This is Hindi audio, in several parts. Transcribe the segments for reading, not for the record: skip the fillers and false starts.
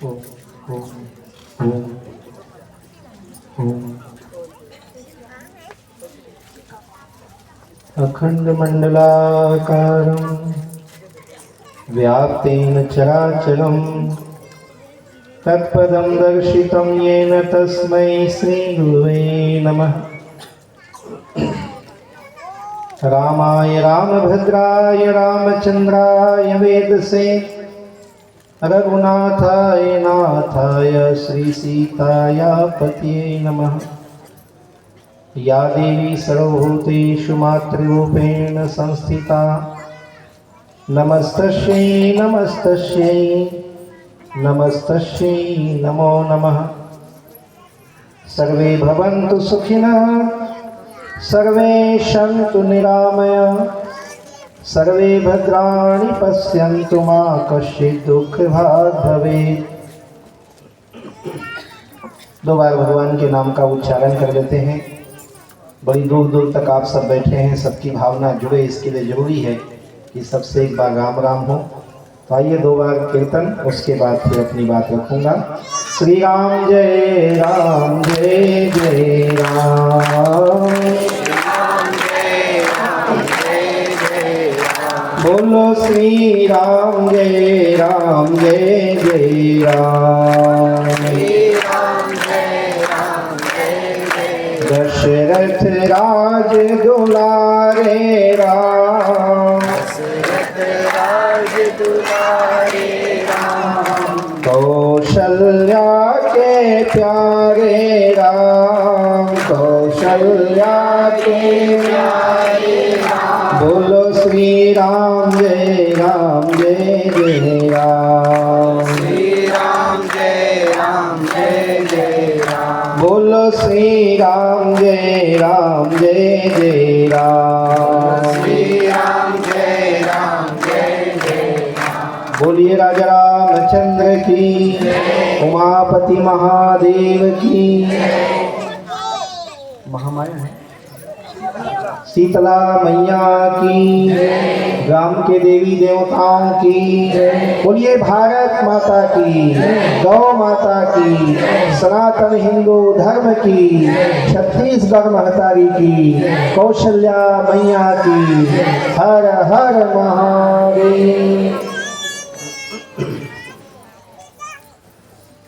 अखण्डमण्डलाकारं व्याप्तेन चराचरं तत्पदं दर्शितं येन तस्मै श्रीगुरुवे नमः। रामाय रामभद्राय रामचन्द्राय वेदसे रघुनाथाय नाथाय श्रीसीताय पतये नमः। या देवी सर्वभूतेषु मातृरूपेण संस्थिता नमस्तस्यै नमस्तस्यै नमस्तस्यै नमो नमः। सर्वे भवन्तु सुखिनः सर्वे सन्तु निरामयाः सर्वे भद्राणि पश्यन्तु मा कश्चित् दुःखभाग् भवेत्। दो बार भगवान के नाम का उच्चारण कर लेते हैं। बड़ी दूर दूर तक आप सब बैठे हैं, सबकी भावना जुड़े, इसके लिए जरूरी है कि सबसे एक बार राम राम हो। तो आइए दो बार कीर्तन, उसके बाद फिर अपनी बात रखूंगा। श्री राम जय राम जय जय राम, बोलो श्री राम जय जय राम। दशरथ राज दुलारे राम, कौशल्या के प्यारे राम, कौशल्या के प्यारे राम। बोलो श्री राम जय जय राम। श्री राम जय राम। बोलो श्री राम जय जय राम। श्री राम जय राम। बोलिए राजा रामचंद्र की, उमापति महादेव की, महामाया है शीतला मैया की, ग्राम के देवी देवताओं की। बोलिए भारत माता की, गौ माता की, सनातन हिंदू धर्म की, छत्तीसगढ़ महतारी की, कौशल्या मैया की। हर हर महादेव।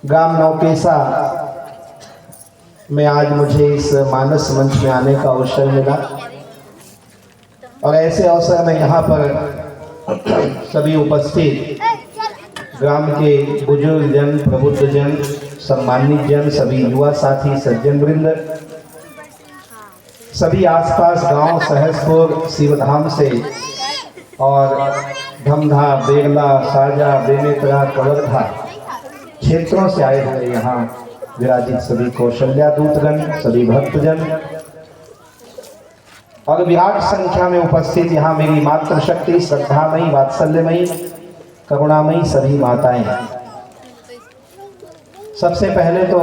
ग्राम नौकेसा में आज मुझे इस मानस मंच में आने का अवसर मिला, और ऐसे अवसर में यहाँ पर सभी उपस्थित ग्राम के बुजुर्ग जन, प्रबुद्ध जन, सम्मानित जन, सभी युवा साथी, सज्जन वृंद, सभी आसपास गांव सहसपुर, शिवधाम से और धमधा, बेगला, साजा, बेमेतरा, कवर्धा क्षेत्रों से आए हुए यहाँ विराजित सभी कौशल्या दूतगण, सभी भक्तजन और विराट संख्या में उपस्थित यहाँ मेरी मातृशक्ति, श्रद्धामयी, वात्सल्यमयी, करुणामयी सभी माताएं। सबसे पहले तो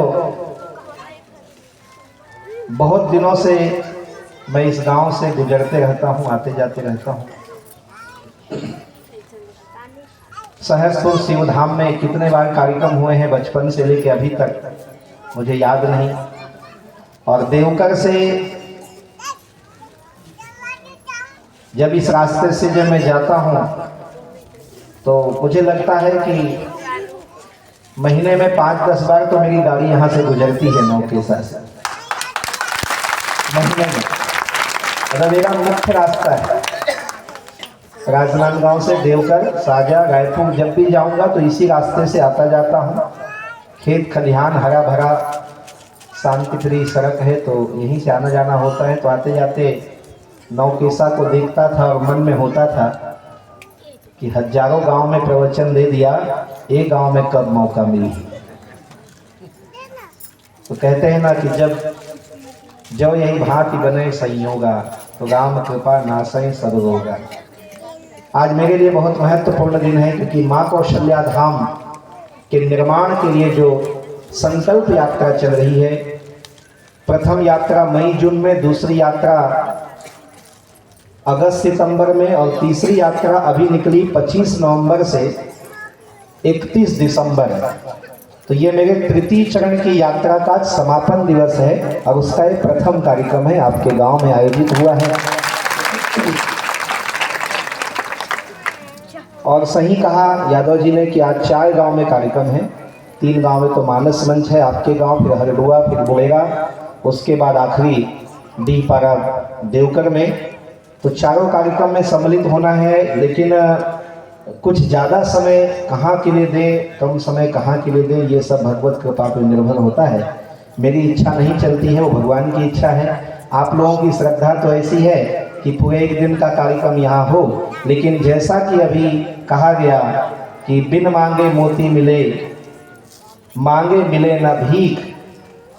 बहुत दिनों से मैं इस गांव से गुजरते रहता हूँ, आते जाते रहता हूँ। सहसपुर शिवधाम में कितने बार कार्यक्रम हुए हैं बचपन से लेकर अभी तक मुझे याद नहीं। और देवकर से जब इस रास्ते से जब मैं जाता हूँ तो मुझे लगता है कि महीने में 5-10 बार तो मेरी गाड़ी यहाँ से गुजरती है नौकेसा से, महीने में। मतलब मेरा मुख्य रास्ता है राजनांदगांव से देवकर, साजा, रायपुर। जब भी जाऊंगा तो इसी रास्ते से आता जाता हूँ। खेत खलिहान हरा भरा शांति प्रिय सड़क है, तो यहीं से आना जाना होता है। तो आते जाते नौकेसा को देखता था और मन में होता था कि हजारों गांव में प्रवचन दे दिया, एक गांव में कब मौका मिली। तो कहते हैं ना कि जब यही भांति बने संयोगा, तो राम कृपा नासै सब रोगा। आज मेरे लिए बहुत महत्वपूर्ण दिन है, क्योंकि माँ कौशल्या धाम के निर्माण के लिए जो संकल्प यात्रा चल रही है, प्रथम यात्रा मई जून में, दूसरी यात्रा अगस्त सितंबर में, और तीसरी यात्रा अभी निकली 25 नवंबर से 31 दिसंबर तो ये मेरे तृतीय चरण की यात्रा का समापन दिवस है और उसका एक प्रथम कार्यक्रम है, आपके गांव में आयोजित हुआ है। और सही कहा यादव जी ने कि आज 4 गांव में कार्यक्रम है। 3 गांव में तो मानस मंच है, आपके गांव, फिर हरडुआ, फिर बुड़ेगा, उसके बाद आखिरी डीपारा देवकर में। तो चारों कार्यक्रम में सम्मिलित होना है, लेकिन कुछ ज़्यादा समय कहाँ के लिए दें, कम समय कहाँ के लिए दें, ये सब भगवत कृपा पर निर्भर होता है। मेरी इच्छा नहीं चलती है, वो भगवान की इच्छा है। आप लोगों की श्रद्धा तो ऐसी है कि पूरे 1 दिन का कार्यक्रम यहाँ हो, लेकिन जैसा कि अभी कहा गया कि बिन मांगे मोती मिले, मांगे मिले न भीख,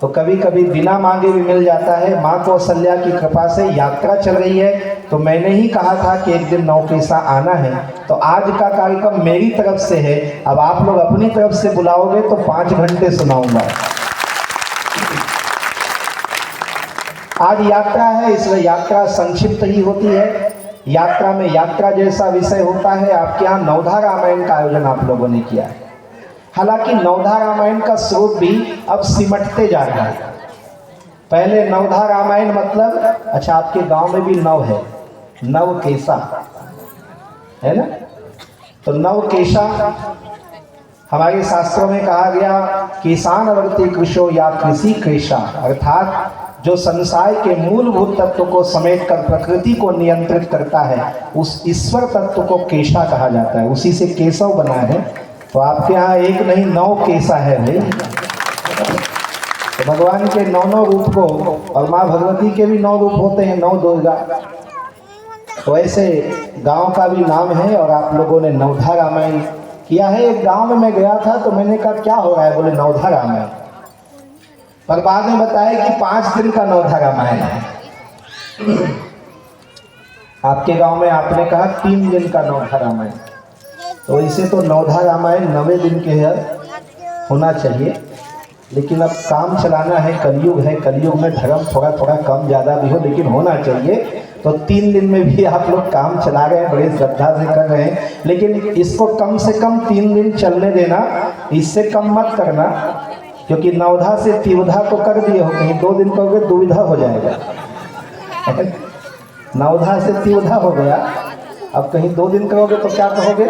तो कभी कभी बिना मांगे भी मिल जाता है। माँ कौशल्या की कृपा से यात्रा चल रही है, तो मैंने ही कहा था कि एक दिन नौकेसा आना है, तो आज का कार्यक्रम मेरी तरफ से है। अब आप लोग अपनी तरफ से बुलाओगे तो 5 घंटे सुनाऊंगा। आज यात्रा है, इसलिए यात्रा संक्षिप्त ही होती है। यात्रा में यात्रा जैसा विषय होता है। आपके यहाँ नवधा रामायण का आयोजन आप लोगों ने किया है। हालांकि नवधा रामायण का स्वरूप भी अब सिमटते जा रहा है। पहले नवधा रामायण मतलब, अच्छा आपके गांव में भी नव है, नव केसा है ना, तो नव केशा हमारे शास्त्रों में कहा गया किसानवर्ती कृषो या कृषि केशा, अर्थात जो संसार के मूलभूत तत्व को समेटकर प्रकृति को नियंत्रित करता है, उस ईश्वर तत्व को केशा कहा जाता है। उसी से केशव बना है। तो आपके यहाँ एक नहीं 9 केसा है भाई। तो भगवान के 9 रूप को, और माँ भगवती के भी 9 रूप होते हैं, 9 दुर्गा। तो ऐसे गांव का भी नाम है। और आप लोगों ने नवधा रामायण किया है। एक गांव में मैं गया था तो मैंने कहा क्या हो रहा है, बोले नवधा रामायण, पर बाद में बताया कि 5 दिन का नवधा रामायण है। आपके गांव में आपने कहा 3 दिन का नवधा रामायण। तो इसे तो नवधा रामायण 9वें दिन के है होना चाहिए, लेकिन अब काम चलाना है, कलयुग है, कलयुग में धर्म थोड़ा थोड़ा कम ज़्यादा भी हो, लेकिन होना चाहिए। तो 3 दिन में भी आप लोग काम चला रहे हैं, बड़े श्रद्धा से कर रहे हैं, लेकिन इसको कम से कम 3 दिन चलने देना, इससे कम मत करना, क्योंकि नवधा से त्रिविधा तो कर दिए हो, कहीं 2 दिन करोगे दुविधा हो जाएगा। नवधा से त्रिविधा हो गया, अब कहीं 2 दिन करोगे तो क्या कहोगे,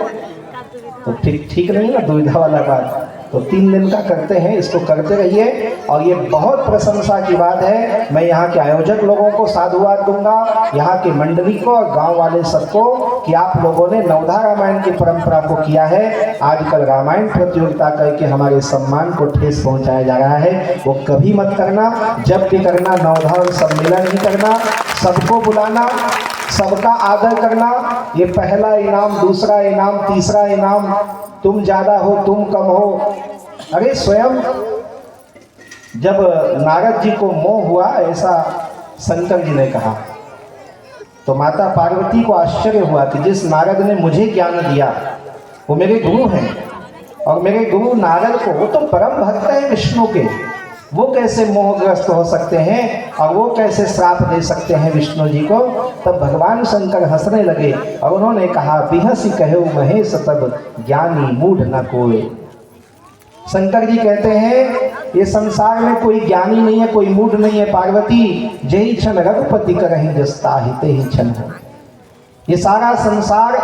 तो ठीक नहीं ना, दुविधा वाला बात। तो 3 दिन का करते हैं, इसको करते रहिए। और ये बहुत प्रशंसा की बात है। मैं यहाँ के आयोजक लोगों को साधुवाद दूंगा, यहाँ के मंडली को और गांव वाले सबको, कि आप लोगों ने नवधा रामायण की परंपरा को किया है। आजकल रामायण प्रतियोगिता करके हमारे सम्मान को ठेस पहुँचाया जा रहा है, वो कभी मत करना। जब भी करना नवधा सम्मेलन ही करना, सबको बुलाना, सबका आदर करना। ये पहला इनाम, दूसरा इनाम, तीसरा इनाम, तुम ज़्यादा हो, तुम कम हो। अरे स्वयं जब नारद जी को मोह हुआ, ऐसा शंकर जी ने कहा, तो माता पार्वती को आश्चर्य हुआ कि जिस नारद ने मुझे ज्ञान दिया वो मेरे गुरु हैं, और मेरे गुरु नारद को, वो तो परम भक्त है विष्णु के, वो कैसे मोहग्रस्त हो सकते हैं और वो कैसे श्राप दे सकते हैं विष्णु जी को। तब भगवान शंकर हंसने लगे और उन्होंने कहा, बिहसी कहो महेश तब ज्ञानी मूढ़ न कोई। शंकर जी कहते हैं ये संसार में कोई ज्ञानी नहीं है, कोई मूढ़ नहीं है पार्वती, जय क्षण रघुपति करहि जसता हिते ही क्षण हो। ये सारा संसार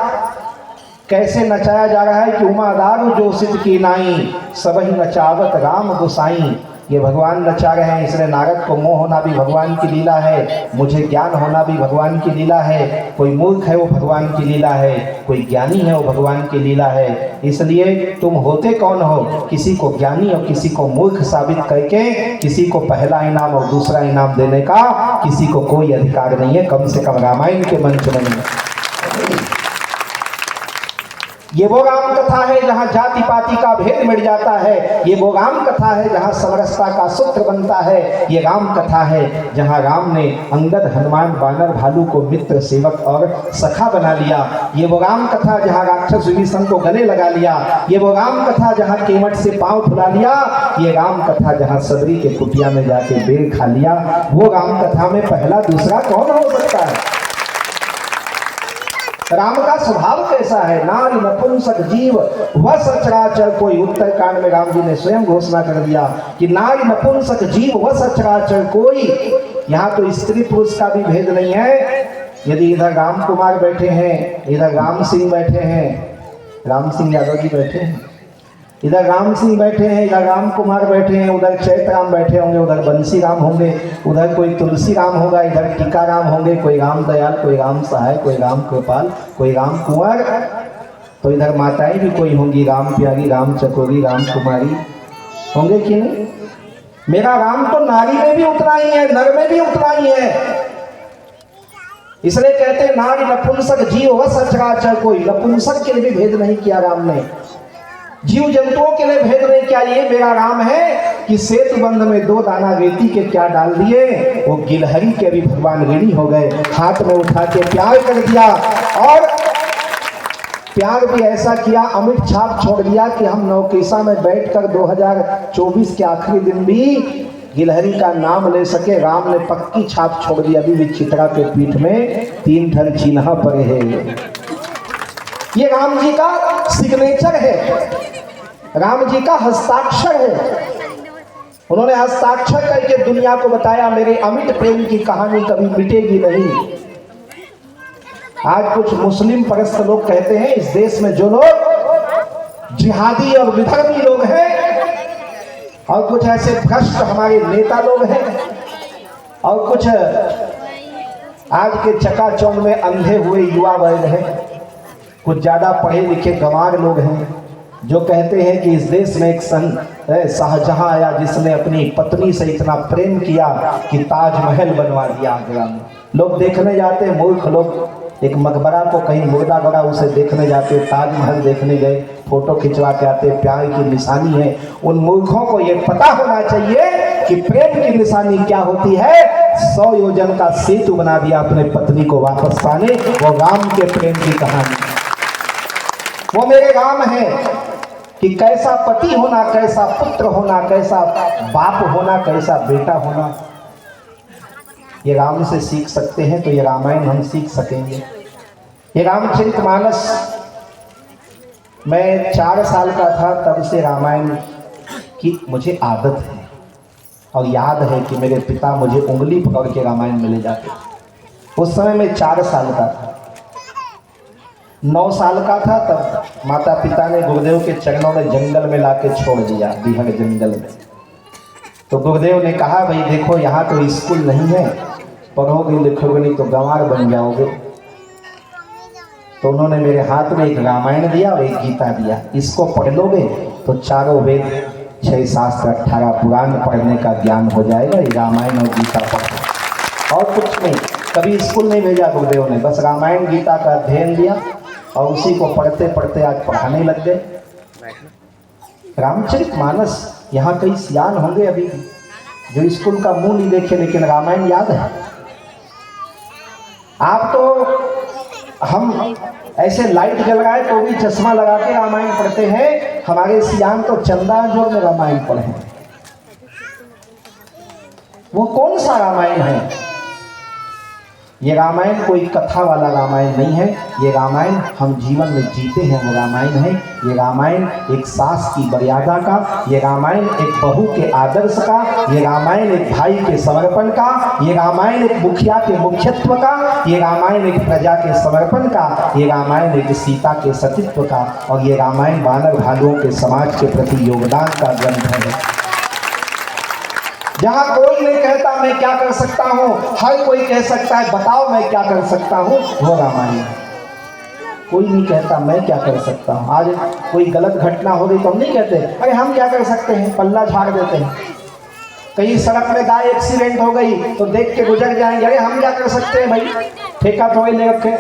कैसे नचाया जा रहा है कि उमा दारू जो सिद्ध की नाई, सबही नचावत राम गोसाई। ये भगवान नचा रहे हैं, इसलिए नारद को मोह होना भी भगवान की लीला है, मुझे ज्ञान होना भी भगवान की लीला है। कोई मूर्ख है वो भगवान की लीला है, कोई ज्ञानी है वो भगवान की लीला है। इसलिए तुम होते कौन हो, किसी को ज्ञानी और किसी को मूर्ख साबित करके किसी को पहला इनाम और दूसरा इनाम देने का किसी को कोई अधिकार नहीं है, कम से कम रामायण के मंच में नहीं। ये वो राम कथा है जहाँ जाति पाति का भेद मिट जाता है। ये वो राम कथा है जहाँ समरसता का सूत्र बनता है। ये राम कथा है जहाँ राम ने अंगद, हनुमान, बानर, भालू को मित्र, सेवक और सखा बना लिया। ये वो राम कथा जहाँ राक्षस विभीषण को गले लगा लिया। ये वो राम कथा जहाँ केवट से पांव फुला लिया। ये राम कथा जहाँ सबरी के कुटिया में जाके बेर खा लिया। वो राम कथा में पहला दूसरा कौन हो सकता है? राम का स्वभाव कैसा है? नारी नपुंसक जीव वह सचराचर कोई। उत्तरकांड में राम जी ने स्वयं घोषणा कर दिया कि नारी नपुंसक जीव वह सचराचर कोई। यहाँ तो स्त्री पुरुष का भी भेद नहीं है। यदि इधर राम कुमार बैठे हैं, इधर राम सिंह बैठे हैं, राम सिंह यादव जी बैठे हैं, इधर राम सिंह बैठे हैं, इधर राम कुमार बैठे हैं, उधर चैत राम बैठे होंगे, उधर बंसी राम होंगे, उधर कोई तुलसी राम होगा, इधर टीका राम होंगे, कोई राम दयाल, कोई राम सहाय, कोई राम कृपाल, कोई राम कुंवर, तो इधर माताएं भी कोई होंगी, राम प्यारी, राम चकोरी, राम कुमारी होंगे कि नहीं? मेरा राम तो नारी में भी उतना ही है, नर में भी उतना ही है। इसलिए कहते हैं नारी नपुंसक जीव वह सचराचर कोई। नपुंसक के लिए भी भेद नहीं किया राम ने, जीव जंतुओं के लिए भेद नहीं किया। ये मेरा राम है कि सेतु बंध में 2 दाना रेती के क्या डाल दिए, वो गिलहरी के भी भगवान ऋणी हो गए, हाथ में उठा के प्यार कर दिया। और प्यार भी ऐसा किया, अमिट छाप छोड़ दिया कि हम नौकेसा में बैठकर 2024 के आखिरी दिन भी गिलहरी का नाम ले सके। राम ने पक्की छाप छोड़ दी। अभी भी चित्रा के पीठ में 3 ठन चिन्ह पड़े हैं। ये राम जी का सिग्नेचर है, राम जी का हस्ताक्षर है। उन्होंने हस्ताक्षर करके दुनिया को बताया मेरे अमिट प्रेम की कहानी कभी मिटेगी नहीं। आज कुछ मुस्लिम परस्त लोग कहते हैं इस देश में जो लोग जिहादी और विधर्मी लोग हैं, और कुछ ऐसे भ्रष्ट हमारे नेता लोग हैं, और कुछ आज के चकाचौंध में अंधे हुए युवा वर्ग हैं, कुछ ज्यादा पढ़े लिखे गंवार लोग हैं जो कहते हैं कि इस देश में एक शाहजहां आया जिसने अपनी पत्नी से इतना प्रेम किया कि ताजमहल बनवा दिया आगरा में। लोग देखने जाते हैं, मूर्ख लोग, एक मकबरा को कहीं मुर्दा गड़ा उसे देखने जाते, ताजमहल देखने गए, फोटो खिंचवा के आते, प्यार की निशानी है। उन मूर्खों को ये पता होना चाहिए कि प्रेम की निशानी क्या होती है। 100 योजन का सेतु बना दिया अपने पत्नी को वापस पाने, वो राम के प्रेम की कहानी। वो मेरे राम है कि कैसा पति होना, कैसा पुत्र होना, कैसा बाप होना, कैसा बेटा होना, ये राम से सीख सकते हैं। तो ये रामायण हम सीख सकेंगे। ये रामचरितमानस मैं 4 साल का था तब से रामायण की मुझे आदत है, और याद है कि मेरे पिता मुझे उंगली पकड़ के रामायण में ले जाते थे। उस समय मैं 4 साल का था। 9 साल का था तब माता पिता ने गुरुदेव के चरणों में जंगल में लाके छोड़ दिया, बिहड़ जंगल में। तो गुरुदेव ने कहा भाई देखो यहाँ तो स्कूल नहीं है, पढ़ोगे लिखोगे नहीं तो गंवार बन जाओगे। तो उन्होंने मेरे हाथ में एक रामायण दिया और एक गीता दिया, इसको पढ़ लोगे तो 4 वेद 6 शास्त्र 18 पुराण पढ़ने का ज्ञान हो जाएगा। ये रामायण और गीता पढ़ो, और कुछ नहीं। कभी स्कूल नहीं भेजा गुरुदेव ने, बस रामायण गीता का अध्ययन दिया और उसी को पढ़ते पढ़ते आज पढ़ाने लग गए। रामचरितमानस यहाँ कई सियान होंगे अभी जो स्कूल का मुंह नहीं देखे, लेकिन रामायण याद है। आप तो हम ऐसे लाइट जल रहा है तो भी चश्मा लगा के रामायण पढ़ते हैं। हमारे सियान तो चंदाजोर में रामायण पढ़े। वो कौन सा रामायण है? ये रामायण कोई कथा वाला रामायण नहीं है। ये रामायण हम जीवन में जीते हैं वो रामायण है। ये रामायण एक सास की मर्यादा का, ये रामायण एक बहू के आदर्श का, ये रामायण एक भाई के समर्पण का, ये रामायण एक मुखिया के मुख्यत्व का, ये रामायण एक प्रजा के समर्पण का, ये रामायण एक सीता के सतीत्व का, और ये रामायण वानर भालुओं के समाज के प्रति योगदान का ग्रंथ है। जहां कोई नहीं कहता मैं क्या कर सकता हूं, हर कोई कह सकता है बताओ मैं क्या कर सकता हूं, वो रामायण। कोई नहीं कहता मैं क्या कर सकता हूं। आज कोई गलत घटना हो गई तो हम नहीं कहते अरे हम क्या कर सकते हैं, पल्ला झाड़ देते हैं। कहीं सड़क में गाय एक्सीडेंट हो गई तो देख के गुजर जाएंगे, अरे हम क्या कर सकते हैं भाई, ठेका थोड़ी ले रखे,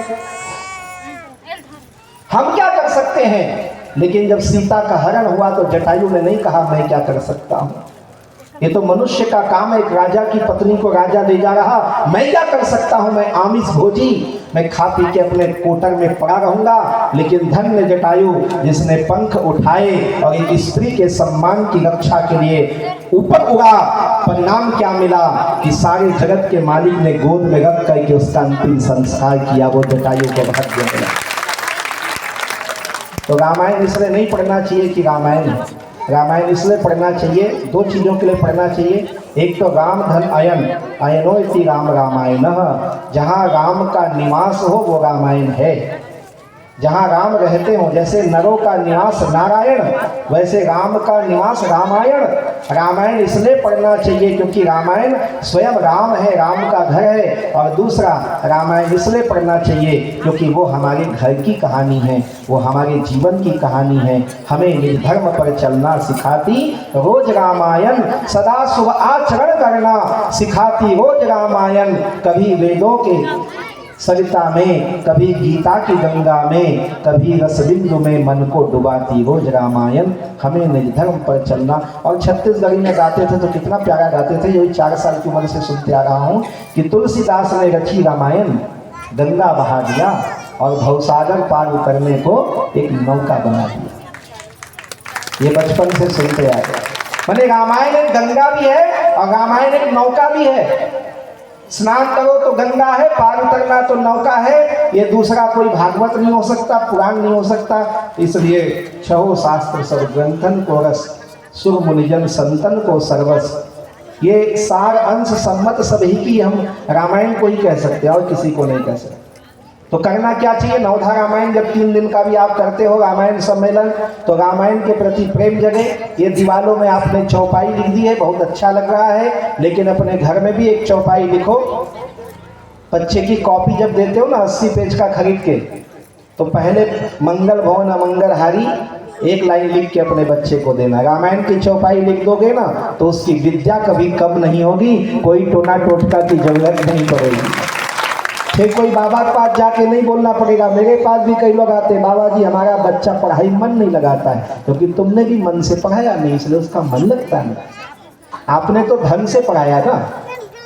हम क्या कर सकते हैं। लेकिन जब सीता का हरण हुआ तो जटायु ने नहीं कहा मैं क्या कर सकता हूं। ये तो मनुष्य का काम है, एक राजा की पत्नी को राजा ले जा रहा, मैं क्या कर सकता हूं, मैं आमिष भोजी, मैं खा पी के अपने कोटर में पड़ा रहूंगा, लेकिन धन्य जटायु जिसने पंख उठाए और एक स्त्री के सम्मान की रक्षा के लिए ऊपर उड़ा। परिणाम क्या मिला कि सारे जगत के मालिक ने गोद में रख करके उसका अंतिम संस्कार किया, वो जटायु को भाग्य मिला। तो रामायण इसलिए नहीं पढ़ना चाहिए कि रामायण इसलिए पढ़ना चाहिए, दो चीज़ों के लिए पढ़ना चाहिए। एक तो राम धन अयन, अयनो इति राम रामायण, जहाँ राम का निवास हो वो रामायण है। जहाँ राम रहते हो, जैसे नरों का निवास नारायण, वैसे राम का निवास रामायण। रामायण इसलिए पढ़ना चाहिए क्योंकि रामायण स्वयं राम है, राम का घर है। और दूसरा, रामायण इसलिए पढ़ना चाहिए क्योंकि वो हमारे घर की कहानी है, वो हमारे जीवन की कहानी है। हमें निर्धर्म पर चलना सिखाती रोज रामायण, सदा शुभ आचरण करना सिखाती रोज रामायण। कभी वेदों के सरिता में, कभी गीता की गंगा में, कभी रसबिंदु में मन को डुबाती रोज रामायण। हमें निर्धर्म पर चलना। और छत्तीसगढ़ी में गाते थे तो कितना प्यारा गाते थे, यही 4 साल की उम्र से सुनते आ रहा हूँ कि तुलसीदास ने रची रामायण, गंगा बहा दिया और भवसागर पार उतरने को एक नौका बना दिया। ये बचपन से सुनते आए। माने रामायण एक गंगा भी है और रामायण एक नौका भी है। स्नान करो तो गंगा है, पार उतरना तो नौका है। ये दूसरा कोई भागवत नहीं हो सकता, पुराण नहीं हो सकता। इसलिए छहो शास्त्र सब ग्रंथन को रस, सुर मुनिजन संतन को सर्वस। ये सार अंश सम्मत सभी की हम रामायण को ही कह सकते हैं और किसी को नहीं कह सकते। तो करना क्या चाहिए? नवधा रामायण जब 3 दिन का भी आप करते हो रामायण सम्मेलन, तो रामायण के प्रति प्रेम जगे। ये दीवालों में आपने चौपाई लिख दी है, बहुत अच्छा लग रहा है, लेकिन अपने घर में भी एक चौपाई लिखो। बच्चे की कॉपी जब देते हो ना 80 पेज का खरीद के, तो पहले मंगल भवन अमंगल हारी एक लाइन लिख के अपने बच्चे को देना। रामायण की चौपाई लिख दोगे ना तो उसकी विद्या कभी कम नहीं होगी, कोई टोना टोटका की जरूरत नहीं पड़ेगी। फिर कोई बाबा के पास जाके नहीं बोलना पड़ेगा। मेरे पास भी कई लोग आते, बाबा जी हमारा बच्चा पढ़ाई मन नहीं लगाता है, क्योंकि तुमने भी मन से पढ़ाया नहीं, इसलिए उसका मन लगता नहीं। आपने तो धन से पढ़ाया ना,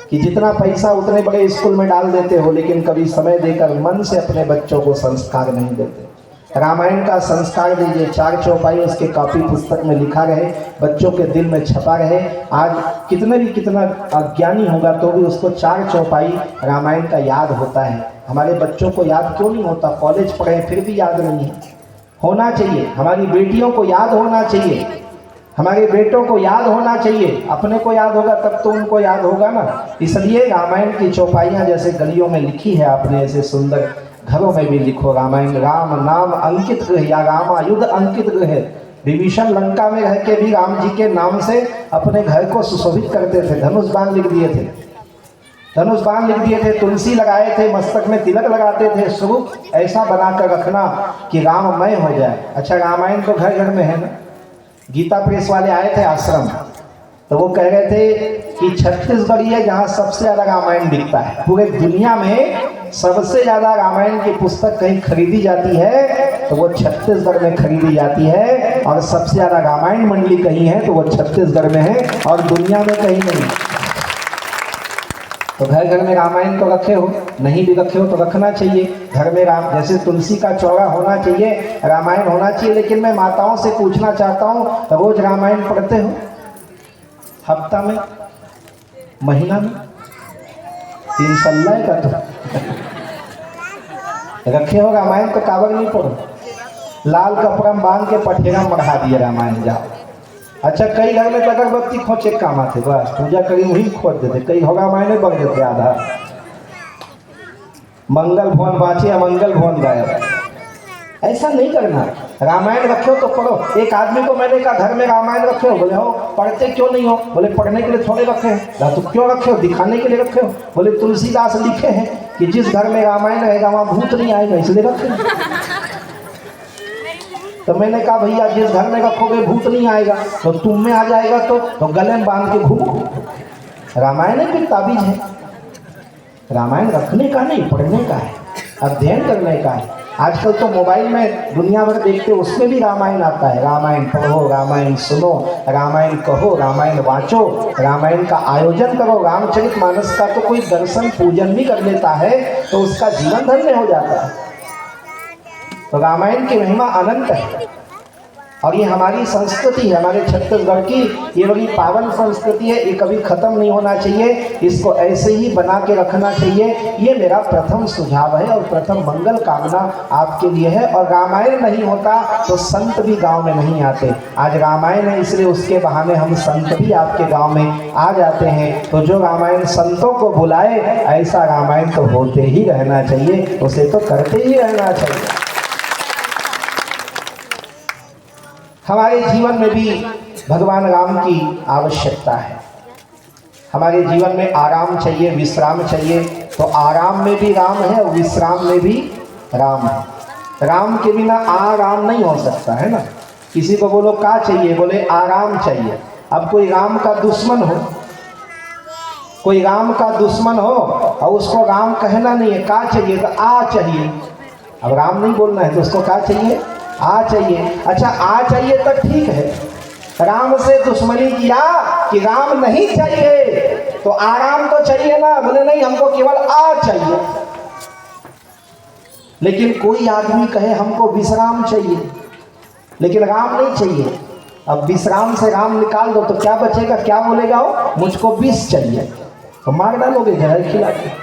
कि जितना पैसा उतने बड़े स्कूल में डाल देते हो, लेकिन कभी समय देकर मन से अपने बच्चों को संस्कार नहीं देते। रामायण का संस्कार दीजिए, 4 चौपाई उसके कॉपी पुस्तक में लिखा रहे, बच्चों के दिल में छपा रहे। आज कितना अज्ञानी होगा तो भी उसको 4 चौपाई रामायण का याद होता है। हमारे बच्चों को याद क्यों नहीं होता? कॉलेज पढ़े फिर भी याद नहीं है। होना चाहिए। हमारी बेटियों को याद होना चाहिए, हमारे बेटों को याद होना चाहिए। अपने को याद होगा तब तो उनको याद होगा ना। इसलिए रामायण की चौपाइयाँ जैसे गलियों में लिखी है आपने, ऐसे सुंदर घरों में भी लिखो। रामायण राम नाम अंकित गृह या रामायुध अंकित गृह। विभीषण लंका में रह के भी राम जी के नाम से अपने घर को सुशोभित करते थे। धनुष बाण लिख दिए थे, तुलसी लगाए थे, मस्तक में तिलक लगाते थे। स्वरूप ऐसा बनाकर रखना कि राममय हो जाए। अच्छा, रामायण तो घर घर में है ना। गीता प्रेस वाले आए थे आश्रम, तो वो कह रहे थे कि छत्तीसगढ़ है जहाँ सबसे ज़्यादा रामायण बिकता है। पूरे दुनिया में सबसे ज़्यादा रामायण की पुस्तक कहीं खरीदी जाती है तो वो छत्तीसगढ़ में खरीदी जाती है। और सबसे ज़्यादा रामायण मंडली कहीं है तो वो छत्तीसगढ़ में है और दुनिया में कहीं नहीं। तो घर घर में रामायण तो रखे हो, नहीं भी रखे हो तो रखना चाहिए। घर में राम, जैसे तुलसी का चौरा होना चाहिए, रामायण होना चाहिए। लेकिन मैं माताओं से पूछना चाहता हूँ, रोज रामायण पढ़ते हो? हफ्ता में, महीना में, 3 सल्लाह का तो रखे हो रामायण तो काबर नहीं पढ़ो। लाल कपड़ा बांध के पठेरा बढ़ा दिए रामायण जाओ। अच्छा, कई घर में तो अगरबत्ती खोचे काम आते, बस पूजा करी वही खोज देते। कई हो रामायण बढ़ देते आधा। मंगल भवन बाँचे, अमंगल भवन गायब। ऐसा नहीं करना। रामायण रखे हो तो पढ़ो। एक आदमी को मैंने कहा घर में रामायण रखे हो? बोले हो। पढ़ते क्यों नहीं हो? बोले पढ़ने के लिए थोड़े रखे हैं। तो क्यों रखे हो? दिखाने के लिए रखे हो। बोले तुलसीदास लिखे हैं कि जिस घर में रामायण रहेगा वहाँ भूत नहीं आएगा, इसलिए रखे हैं। तो मैंने कहा भैया जिस घर में रखोगे भूत नहीं आएगा, तो तुम में आ जाएगा तो गले में बांध के घूमो। रामायण एक ताबीज है। रामायण रखने का नहीं, पढ़ने का है, अध्ययन करने का है। आजकल तो मोबाइल में दुनिया भर देखते, उसमें भी रामायण आता है। रामायण पढ़ो, रामायण सुनो, रामायण कहो, रामायण वाँचो, रामायण का आयोजन करो। रामचरितमानस का तो कोई दर्शन पूजन भी कर लेता है तो उसका जीवन धन्य हो जाता है। तो रामायण की महिमा अनंत है और ये हमारी संस्कृति है, हमारे छत्तीसगढ़ की ये बड़ी पावन संस्कृति है। ये कभी खत्म नहीं होना चाहिए, इसको ऐसे ही बना के रखना चाहिए। ये मेरा प्रथम सुझाव है और प्रथम मंगल कामना आपके लिए है। और रामायण नहीं होता तो संत भी गांव में नहीं आते। आज रामायण है इसलिए उसके बहाने हम संत भी आपके गांव में आ जाते हैं। तो जो रामायण संतों को बुलाए, ऐसा रामायण तो होते ही रहना चाहिए, उसे तो करते ही रहना चाहिए। हमारे जीवन में भी भगवान राम की आवश्यकता है। हमारे जीवन में आराम चाहिए, विश्राम चाहिए, तो आराम में भी राम है और विश्राम में भी राम है। राम के बिना आराम नहीं हो सकता है ना। किसी को बोलो क्या चाहिए, बोले आराम चाहिए। अब कोई राम का दुश्मन हो, कोई राम का दुश्मन हो और उसको राम कहना नहीं है, क्या चाहिए, तो आ चाहिए। अब राम नहीं बोलना है तो उसको क्या चाहिए, आ चाहिए। अच्छा आ चाहिए तो ठीक है, राम से दुश्मनी किया कि राम नहीं चाहिए तो आराम तो चाहिए ना, बोले नहीं हमको केवल आ चाहिए। लेकिन कोई आदमी कहे हमको विश्राम चाहिए लेकिन राम नहीं चाहिए। अब विश्राम से राम निकाल दो तो क्या बचेगा, क्या बोलेगा वो, मुझको विष चाहिए, तो मार डालोगे जहर खिला के।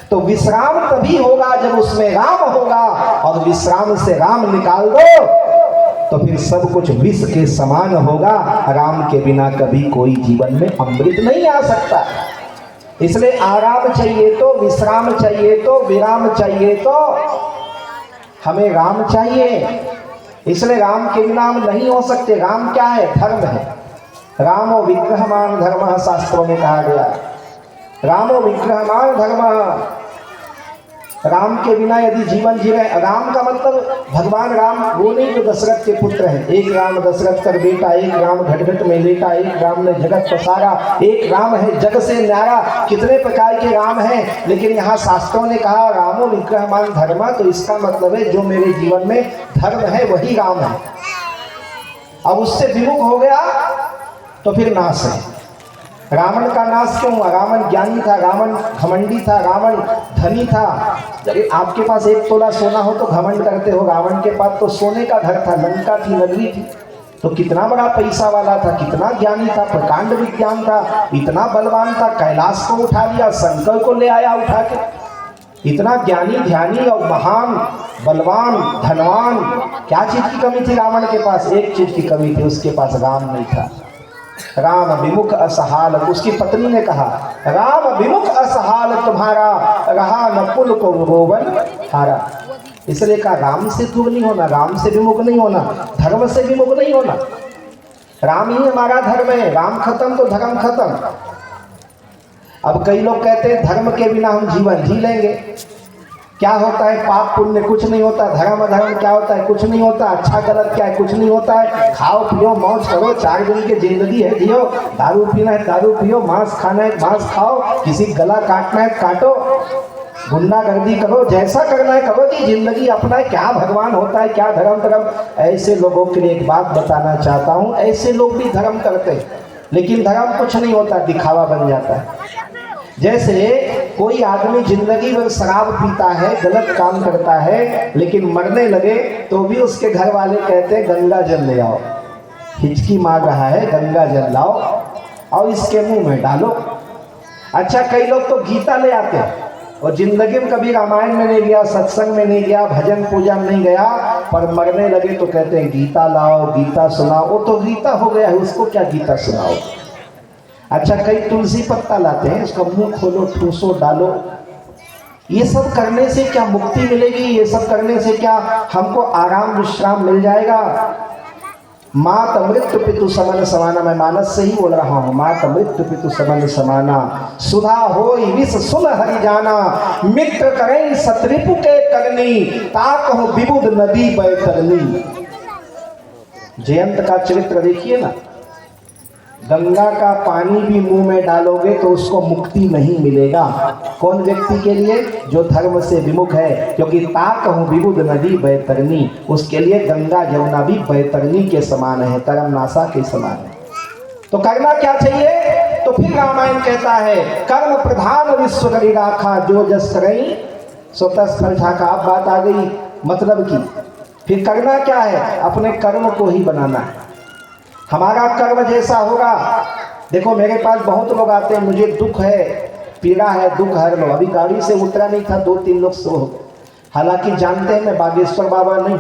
तो विश्राम तभी होगा जब उसमें राम होगा, और विश्राम से राम निकाल दो तो फिर सब कुछ विष के समान होगा। राम के बिना कभी कोई जीवन में अमृत नहीं आ सकता। इसलिए आराम चाहिए तो, विश्राम चाहिए तो, विराम चाहिए तो हमें राम चाहिए। इसलिए राम के बिना हम नहीं हो सकते। राम क्या है, धर्म है। रामो विग्रहमान धर्म शास्त्रों में कहा गया, रामो विग्रहमान धर्म। राम के बिना यदि जीवन जी रहे, राम का मतलब भगवान राम वो नहीं जो दशरथ के पुत्र हैं। एक राम दशरथ कर बेटा, एक राम घट में लेटा, एक राम ने जगत पसारा, एक राम है जग से न्यारा। कितने प्रकार के राम हैं, लेकिन यहाँ शास्त्रों ने कहा रामो विग्रहमान धर्म, तो इसका मतलब है जो मेरे जीवन में धर्म है वही राम है। अब उससे विमुख हो गया तो फिर नाश है। रावण का नाश क्यों हुआ, रावण ज्ञानी था, रावण घमंडी था, रावण धनी था। जब आपके पास 1 तोला सोना हो तो घमंड करते हो, रावण के पास तो सोने का घर था, लंका थी, नगरी थी, तो कितना बड़ा पैसा वाला था, कितना ज्ञानी था, प्रकांड विज्ञान था, इतना बलवान था, कैलाश को उठा लिया, शंकर को ले आया उठा के। इतना ज्ञानी ध्यानी और महान बलवान धनवान, क्या चीज की कमी थी रावण के पास, एक चीज की कमी थी, उसके पास राम नहीं था। राम विमुख असहाल, उसकी पत्नी ने कहा राम विमुख असहाल तुम्हारा, रहा न कुल को रोवन हारा। इसलिए कहा राम से दूर नहीं होना, राम से विमुख नहीं होना, धर्म से विमुख नहीं होना। राम ही हमारा धर्म है, राम खत्म तो धर्म खत्म। अब कई लोग कहते हैं धर्म के बिना हम जीवन जी लेंगे। क्या होता है, पाप पुण्य कुछ नहीं होता, धर्म अधर्म क्या होता है, कुछ नहीं होता, अच्छा गलत क्या है, कुछ नहीं होता है। खाओ पियो मौज करो, 4 दिन की जिंदगी है जियो, दारू पीना है दारू पियो, मांस खाना है मांस खाओ, किसी गला काटना है काटो, गुंडागर्दी करो, जैसा करना है करो जी, जिंदगी अपना है। क्या भगवान होता है, क्या धर्म। ऐसे लोगों के लिए एक बात बताना चाहता हूँ, ऐसे लोग भी धर्म करते हैं लेकिन धर्म कुछ नहीं होता, दिखावा बन जाता है। जैसे कोई आदमी जिंदगी भर शराब पीता है, गलत काम करता है, लेकिन मरने लगे तो भी उसके घर वाले कहते हैं गंगा जल ले आओ, हिचकी मार रहा है गंगा जल लाओ और इसके मुंह में डालो। अच्छा कई लोग तो गीता ले आते हैं और जिंदगी में कभी रामायण में नहीं गया, सत्संग में नहीं गया, भजन पूजा में नहीं गया, पर मरने लगे तो कहते हैं गीता लाओ, गीता सुनाओ। वो तो गीता हो गया है, उसको क्या गीता सुनाओ। अच्छा कई तुलसी पत्ता लाते हैं, उसका मुंह खोलो, ठूसो, डालो। ये सब करने से क्या मुक्ति मिलेगी, ये सब करने से क्या हमको आराम विश्राम मिल जाएगा। मात मृत्यु पितु समन समाना, मैं मानस से ही बोल रहा हूँ, मात मृत्यु पितु समन समाना, सुधा होई विष सुन हरि जाना, मित्र करें सतरिपु के करनी, ताकहु विबुध नदी बैतरनी। जयंत का चरित्र देखिए ना, गंगा का पानी भी मुंह में डालोगे तो उसको मुक्ति नहीं मिलेगा। कौन व्यक्ति के लिए? जो धर्म से विमुख है, क्योंकि ताक हूँ विबुध नदी बैतरनी, उसके लिए गंगा जमुना भी बैतरनी के समान है, कर्मनाशा के समान है। तो करना क्या चाहिए? तो फिर रामायण कहता है कर्म प्रधान विश्व करी राखा, जो जस करई स्वतः फल ठाका। अब बात आ गई मतलब की। फिर करना क्या है? अपने कर्म को ही बनाना है। हमारा कर्म जैसा होगा। देखो मेरे पास बहुत लोग आते हैं, मुझे दुख है, पीड़ा है, दुख हर लो। अभी गाड़ी से उतरा नहीं था, 2-3 लोग सो हो गए। हालांकि जानते हैं मैं बागेश्वर बाबा नहीं,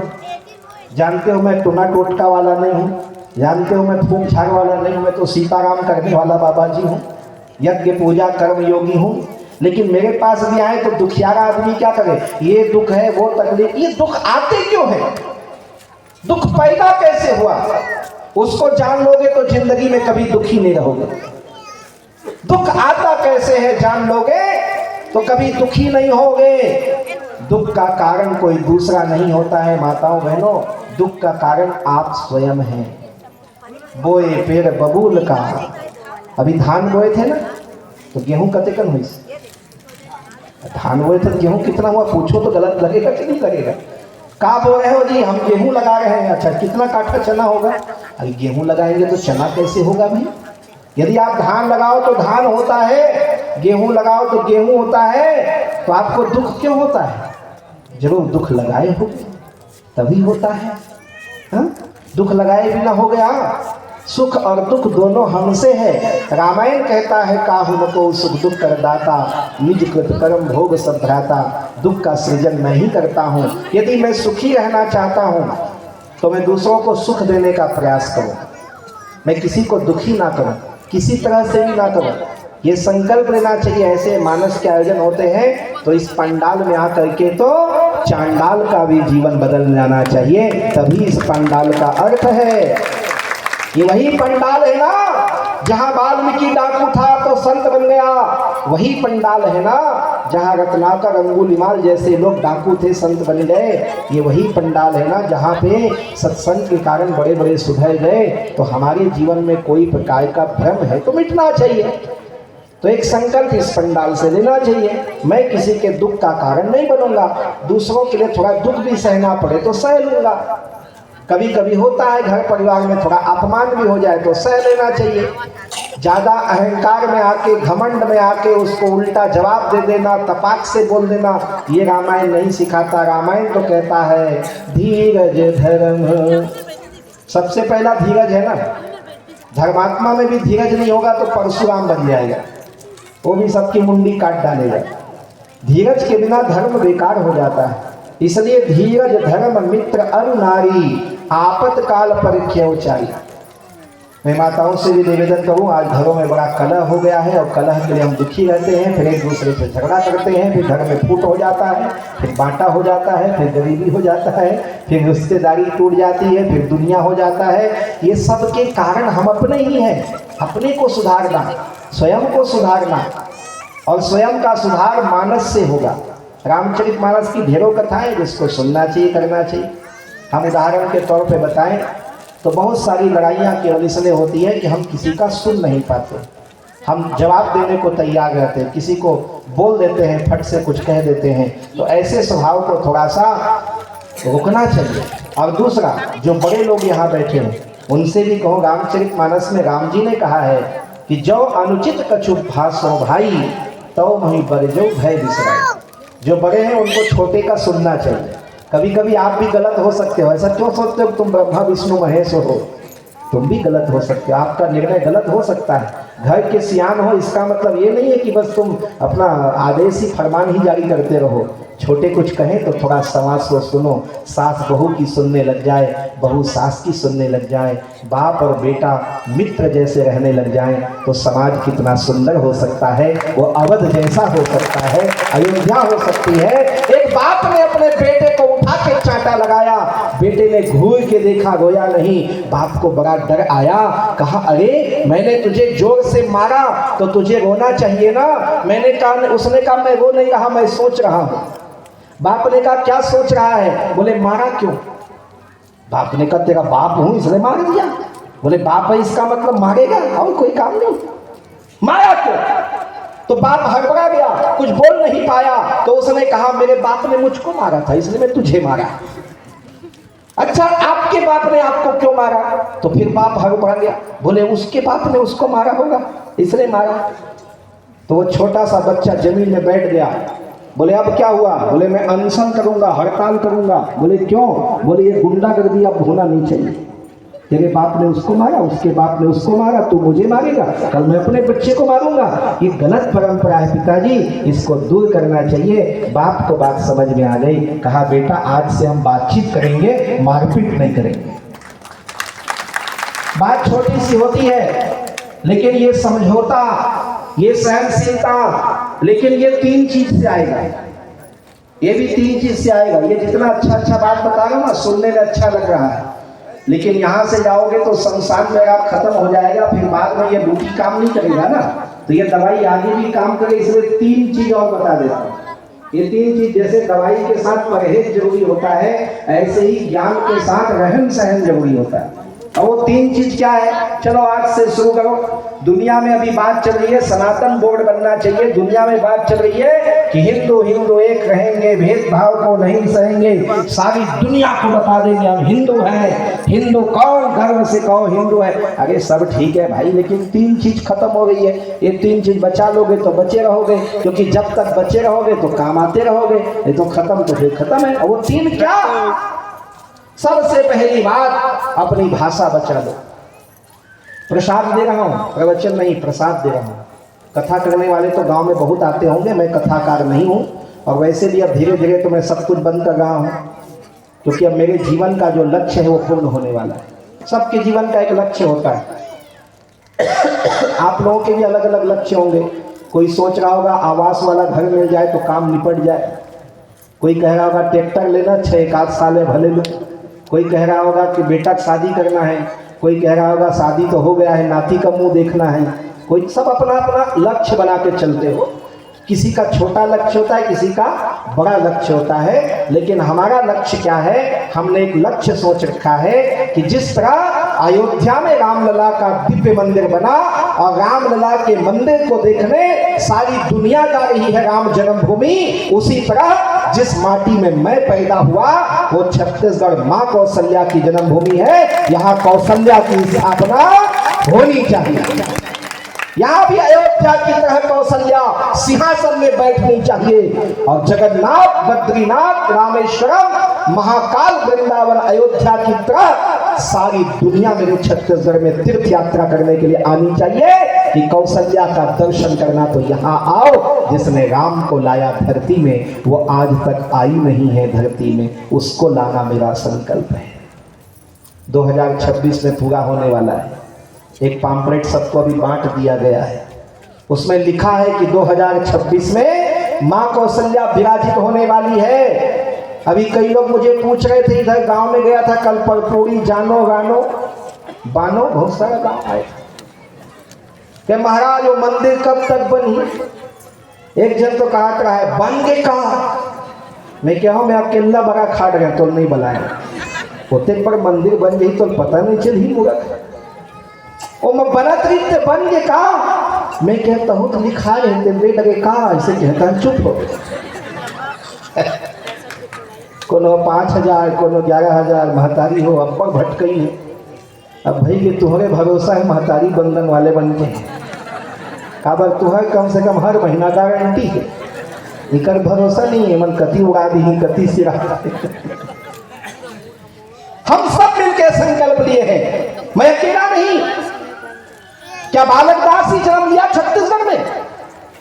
जानते हो मैं टोना टोटका वाला नहीं हूँ, जानते हो मैं फूंक झाग वाला नहीं हूँ, मैं तो सीताराम करने वाला बाबा जी हूँ, यज्ञ पूजा कर्म योगी हूँ। लेकिन मेरे पास भी आए तो दुखियारा आदमी क्या करे? ये दुख है, वो तकलीफ। ये दुख आते क्यों है? दुख पैदा कैसे हुआ? उसको जान लोगे तो जिंदगी में कभी दुखी नहीं रहोगे। दुख आता कैसे है जान लोगे तो कभी दुखी नहीं होगे। दुख का कारण कोई दूसरा नहीं होता है माताओं बहनों, दुख का कारण आप स्वयं हैं। बोए पेड़ बबूल का, अभी धान बोए थे ना, तो गेहूं कतेकन हुई? धान बोए थे, गेहूं कितना हुआ पूछो तो गलत लगेगा कि नहीं लगेगा? का बोल रहे हो जी? हम गेहूं लगा रहे हैं। अच्छा, कितना काठा चना होगा? अरे गेहूं लगाएंगे तो चना कैसे होगा भाई? यदि आप धान लगाओ तो धान होता है, गेहूं लगाओ तो गेहूं होता है, तो आपको दुख क्यों होता है? जरूर दुख लगाए हो तभी होता है। हा? दुख लगाए बिना हो गया? सुख और दुख दोनों हमसे है। रामायण कहता है काहू न को सुख दुख कर दाता, निज कृत कर्म भोग सब भ्राता। दुख का सृजन मैं ही करता हूँ। यदि मैं सुखी रहना चाहता हूँ तो मैं दूसरों को सुख देने का प्रयास करूँ, मैं किसी को दुखी ना करूँ, किसी तरह से भी ना करूँ। ये संकल्प लेना चाहिए। ऐसे मानस के आयोजन होते हैं तो इस पंडाल में आकर के तो चांडाल का भी जीवन बदल जाना चाहिए, तभी इस पंडाल का अर्थ है। ये वही पंडाल है ना जहां वाल्मीकि डाकू था तो संत बन गया। वही पंडाल है ना जहां रत्नाकर अंगुलीमाल जैसे लोग डाकू थे, संत बन गए। ये वही पंडाल है ना जहां पे सत्संग के कारण बड़े बड़े सुधर गए। तो हमारे जीवन में कोई प्रकार का भ्रम है तो मिटना चाहिए। तो एक संकल्प इस पंडाल से लेना चाहिए, मैं किसी के दुख का कारण नहीं बनूंगा। दूसरों के लिए थोड़ा दुख भी सहना पड़े तो सह लूंगा। कभी कभी होता है घर परिवार में थोड़ा अपमान भी हो जाए तो सह लेना चाहिए। ज़्यादा अहंकार में आके, घमंड में आके उसको उल्टा जवाब दे देना, तपाक से बोल देना, ये रामायण नहीं सिखाता। रामायण तो कहता है धीरज धर्म। सबसे पहला धीरज है ना। धर्मात्मा में भी धीरज नहीं होगा तो परशुराम बन जाएगा, वो भी सबकी मुंडी काट डालेगा। धीरज के बिना धर्म बेकार हो जाता है। इसलिए धीरज धर्म मित्र अरु नारी, आपतकाल परिख्य उचारी। मैं माताओं से भी निवेदन करूं, आज घरों में बड़ा कलह हो गया है और कलह के लिए हम दुखी रहते हैं, फिर एक दूसरे से झगड़ा करते हैं, फिर घर में फूट हो जाता है, फिर बांटा हो जाता है, फिर गरीबी हो जाता है, फिर रिश्तेदारी टूट जाती है, फिर दुनिया हो जाता है। ये सब के कारण हम अपने ही हैं। अपने को सुधारना, स्वयं को सुधारना, और स्वयं का सुधार मानस से होगा। रामचरितमानस की ढेरों कथाएं जिसको सुनना चाहिए, करना चाहिए। हम उदाहरण के तौर पे बताएं तो बहुत सारी लड़ाइयाँ केवल इसलिए होती है कि हम किसी का सुन नहीं पाते, हम जवाब देने को तैयार रहते हैं, किसी को बोल देते हैं, फट से कुछ कह देते हैं। तो ऐसे स्वभाव को थोड़ा सा रोकना चाहिए। और दूसरा, जो बड़े लोग यहाँ बैठे हैं उनसे भी कहो, रामचरितमानस में राम जी ने कहा है कि जो अनुचित कछु भाषो भाई तो वहीं बरजो भय बिसराई। जो बड़े हैं उनको छोटे का सुनना चाहिए। कभी कभी आप भी गलत हो सकते हो। ऐसा क्यों सोचते हो तुम ब्रह्मा विष्णु महेश हो? तुम भी गलत हो सकते हो, आपका निर्णय गलत हो सकता है। घर के सियान हो इसका मतलब ये नहीं है कि बस तुम अपना आदेश ही फरमान ही जारी करते रहो। छोटे कुछ कहें तो थोड़ा समाज को सुनो। सास बहू की सुनने लग जाए, बहू सास की सुनने लग जाए, बाप और बेटा मित्र जैसे रहने लग जाए तो समाज कितना सुंदर हो सकता है। वो अवध जैसा हो सकता है, अयोध्या हो सकती है। एक बाप ने अपने बेटे को उठा के चांटा लगाया, बेटे ने घूर के देखा, रोया नहीं। बाप को बड़ा डर आया, कहा अरे मैंने तुझे जोर से मारा तो तुझे रोना चाहिए ना। मैंने कहा, उसने कहा मैं रो नहीं रहा, मैं सोच रहा हूँ। बाप ने कहा क्या सोच रहा है? बोले मारा क्यों? बाप ने कहा तेरा बाप हूं इसलिए मार दिया। बोले बाप है इसका मतलब मारेगा, और कोई काम नहीं, मारा क्यों? तो बाप हड़बड़ा गया, कुछ बोल नहीं पाया, तो उसने कहा मेरे बाप ने मुझको मारा था इसलिए मैं तुझे मारा। अच्छा आपके बाप ने आपको क्यों मारा? तो फिर बाप हड़बड़ा गया, बोले उसके बाप ने उसको मारा होगा इसलिए मारा। तो वो छोटा सा बच्चा जमीन में बैठ गया, बोले अब क्या हुआ? बोले मैं अनशन करूंगा, हड़ताल करूंगा। बोले क्यों? बोले ये गुंडागर्दी अब होना नहीं चाहिए, तेरे बाप ने उसको मारा, उसके बाप ने उसको मारा, तू मुझे मारेगा, कल मैं अपने बच्चे को मारूंगा, ये गलत परंपरा है पिताजी, इसको दूर करना चाहिए। बाप को बात समझ में आ गई, कहा बेटा आज से हम बातचीत करेंगे, मारपीट नहीं करेंगे। बात छोटी सी होती है लेकिन ये समझौता, ये सहनशीलता, लेकिन ये 3 चीज से आएगा, ये भी 3 चीज से आएगा। ये जितना अच्छा बात बता रहा हूं ना, सुनने में अच्छा लग रहा है, लेकिन यहां से जाओगे तो संसार में आप खत्म हो जाएगा, फिर बाद में ये बूटी काम नहीं करेगा ना, तो ये दवाई आगे भी काम करे। इसलिए 3 चीज और बता देता हूं। ये 3 चीज, जैसे दवाई के साथ परहेज जरूरी होता है, ऐसे ही ज्ञान के साथ रहन सहन जरूरी होता है। और वो 3 चीज क्या है? चलो आज से शुरू करो। दुनिया में अभी बात चल रही है सनातन बोर्ड बनना चाहिए। दुनिया में बात चल रही है कि हिंदू हिंदू एक रहेंगे, भेदभाव को नहीं सहेंगे, सारी दुनिया को बता देंगे हम हिंदू हैं। हिंदू कौन? गर्व से कहो हिंदू है। अरे सब ठीक है भाई, लेकिन 3 चीज खत्म हो गई है। ये 3 चीज बचा लोगे तो बचे रहोगे, क्योंकि जब तक बचे रहोगे तो काम आते रहोगे, ये तो खत्म तो फिर खत्म है। और वो 3 क्या? सबसे पहली बात, अपनी भाषा बचा लो। प्रसाद दे रहा हूं, प्रवचन नहीं, प्रसाद दे रहा हूं। कथा करने वाले तो गांव में बहुत आते होंगे, मैं कथाकार नहीं हूं, और वैसे भी अब धीरे धीरे तो मैं सब कुछ बंद कर रहा हूं, क्योंकि अब मेरे जीवन का जो लक्ष्य है वो पूर्ण होने वाला है। सबके जीवन का एक लक्ष्य होता है। आप लोगों के भी अलग अलग लक्ष्य होंगे। कोई सोच रहा होगा आवास वाला घर मिल जाए तो काम निपट जाए, कोई कह रहा होगा ट्रैक्टर लेना 6-1 साल है भले लो, कोई कह रहा होगा कि बेटा शादी करना है, कोई कह रहा होगा शादी तो हो गया है नाती का मुंह देखना है। कोई सब अपना अपना लक्ष्य बना के चलते हो। किसी का छोटा लक्ष्य होता है, किसी का बड़ा लक्ष्य होता है, लेकिन हमारा लक्ष्य क्या है? हमने एक लक्ष्य सोच रखा है कि जिस तरह अयोध्या में रामलला का दिव्य मंदिर बना और रामलला के मंदिर को देखने सारी दुनिया जा रही है राम जन्मभूमि, उसी तरह जिस माटी में मैं पैदा हुआ वो छत्तीसगढ़ माँ कौशल्या की जन्मभूमि है। यहाँ कौशल्या की स्थापना होनी चाहिए। यहाँ भी अयोध्या की तरह कौशल्या सिंहासन में बैठनी चाहिए, और जगन्नाथ, बद्रीनाथ, रामेश्वरम, महाकाल, वृंदावन, अयोध्या की तरह सारी दुनिया मेरे छत्तीसगढ़ में तीर्थ यात्रा करने के लिए आनी चाहिए कि कौशल्या का दर्शन करना तो यहाँ आओ। जिसने राम को लाया धरती में वो आज तक आई नहीं है धरती में, उसको लाना मेरा संकल्प है। 2026 में पूरा होने वाला है। एक पैम्फलेट सबको अभी बांट दिया गया है, उसमें लिखा है कि 2026 में माँ कौशल्या विराजित होने वाली है। अभी कई लोग मुझे पूछ रहे थे, इधर गांव में गया था कल परतोड़ी, जानो गानो बानो, बहुत सारा गांव आए कि महाराज वो मंदिर कब तक बनी? एक जन तो कहा रहा है बन गए कहा। मैं क्या हूं, मैं आपके अल्लाह बड़ा खाट गया तो नहीं बनाया होते, पर मंदिर बन गई तो पता नहीं चल ही मूर्ख। ओ मैं बना तरीके बन गए कहा। मैं कहता हूं तो लिखा रहते वे लगे कहा, ऐसे कहता है चुप हो। कोनो 5,000 कोनो 11,000 महतारी हो अब्बा भटकई है। अब भाई ये तुम्हारे भरोसा है महतारी बंधन वाले बन के, काबर तुम्हारे कम से कम हर महीना गारंटी है, इकर भरोसा नहीं है मन कति उड़ा दी कति सिरा। हम सब मिलकर संकल्प लिए हैं, मैं अकेला नहीं। क्या बालक दास ही जन्म लिया छत्तीसगढ़ में?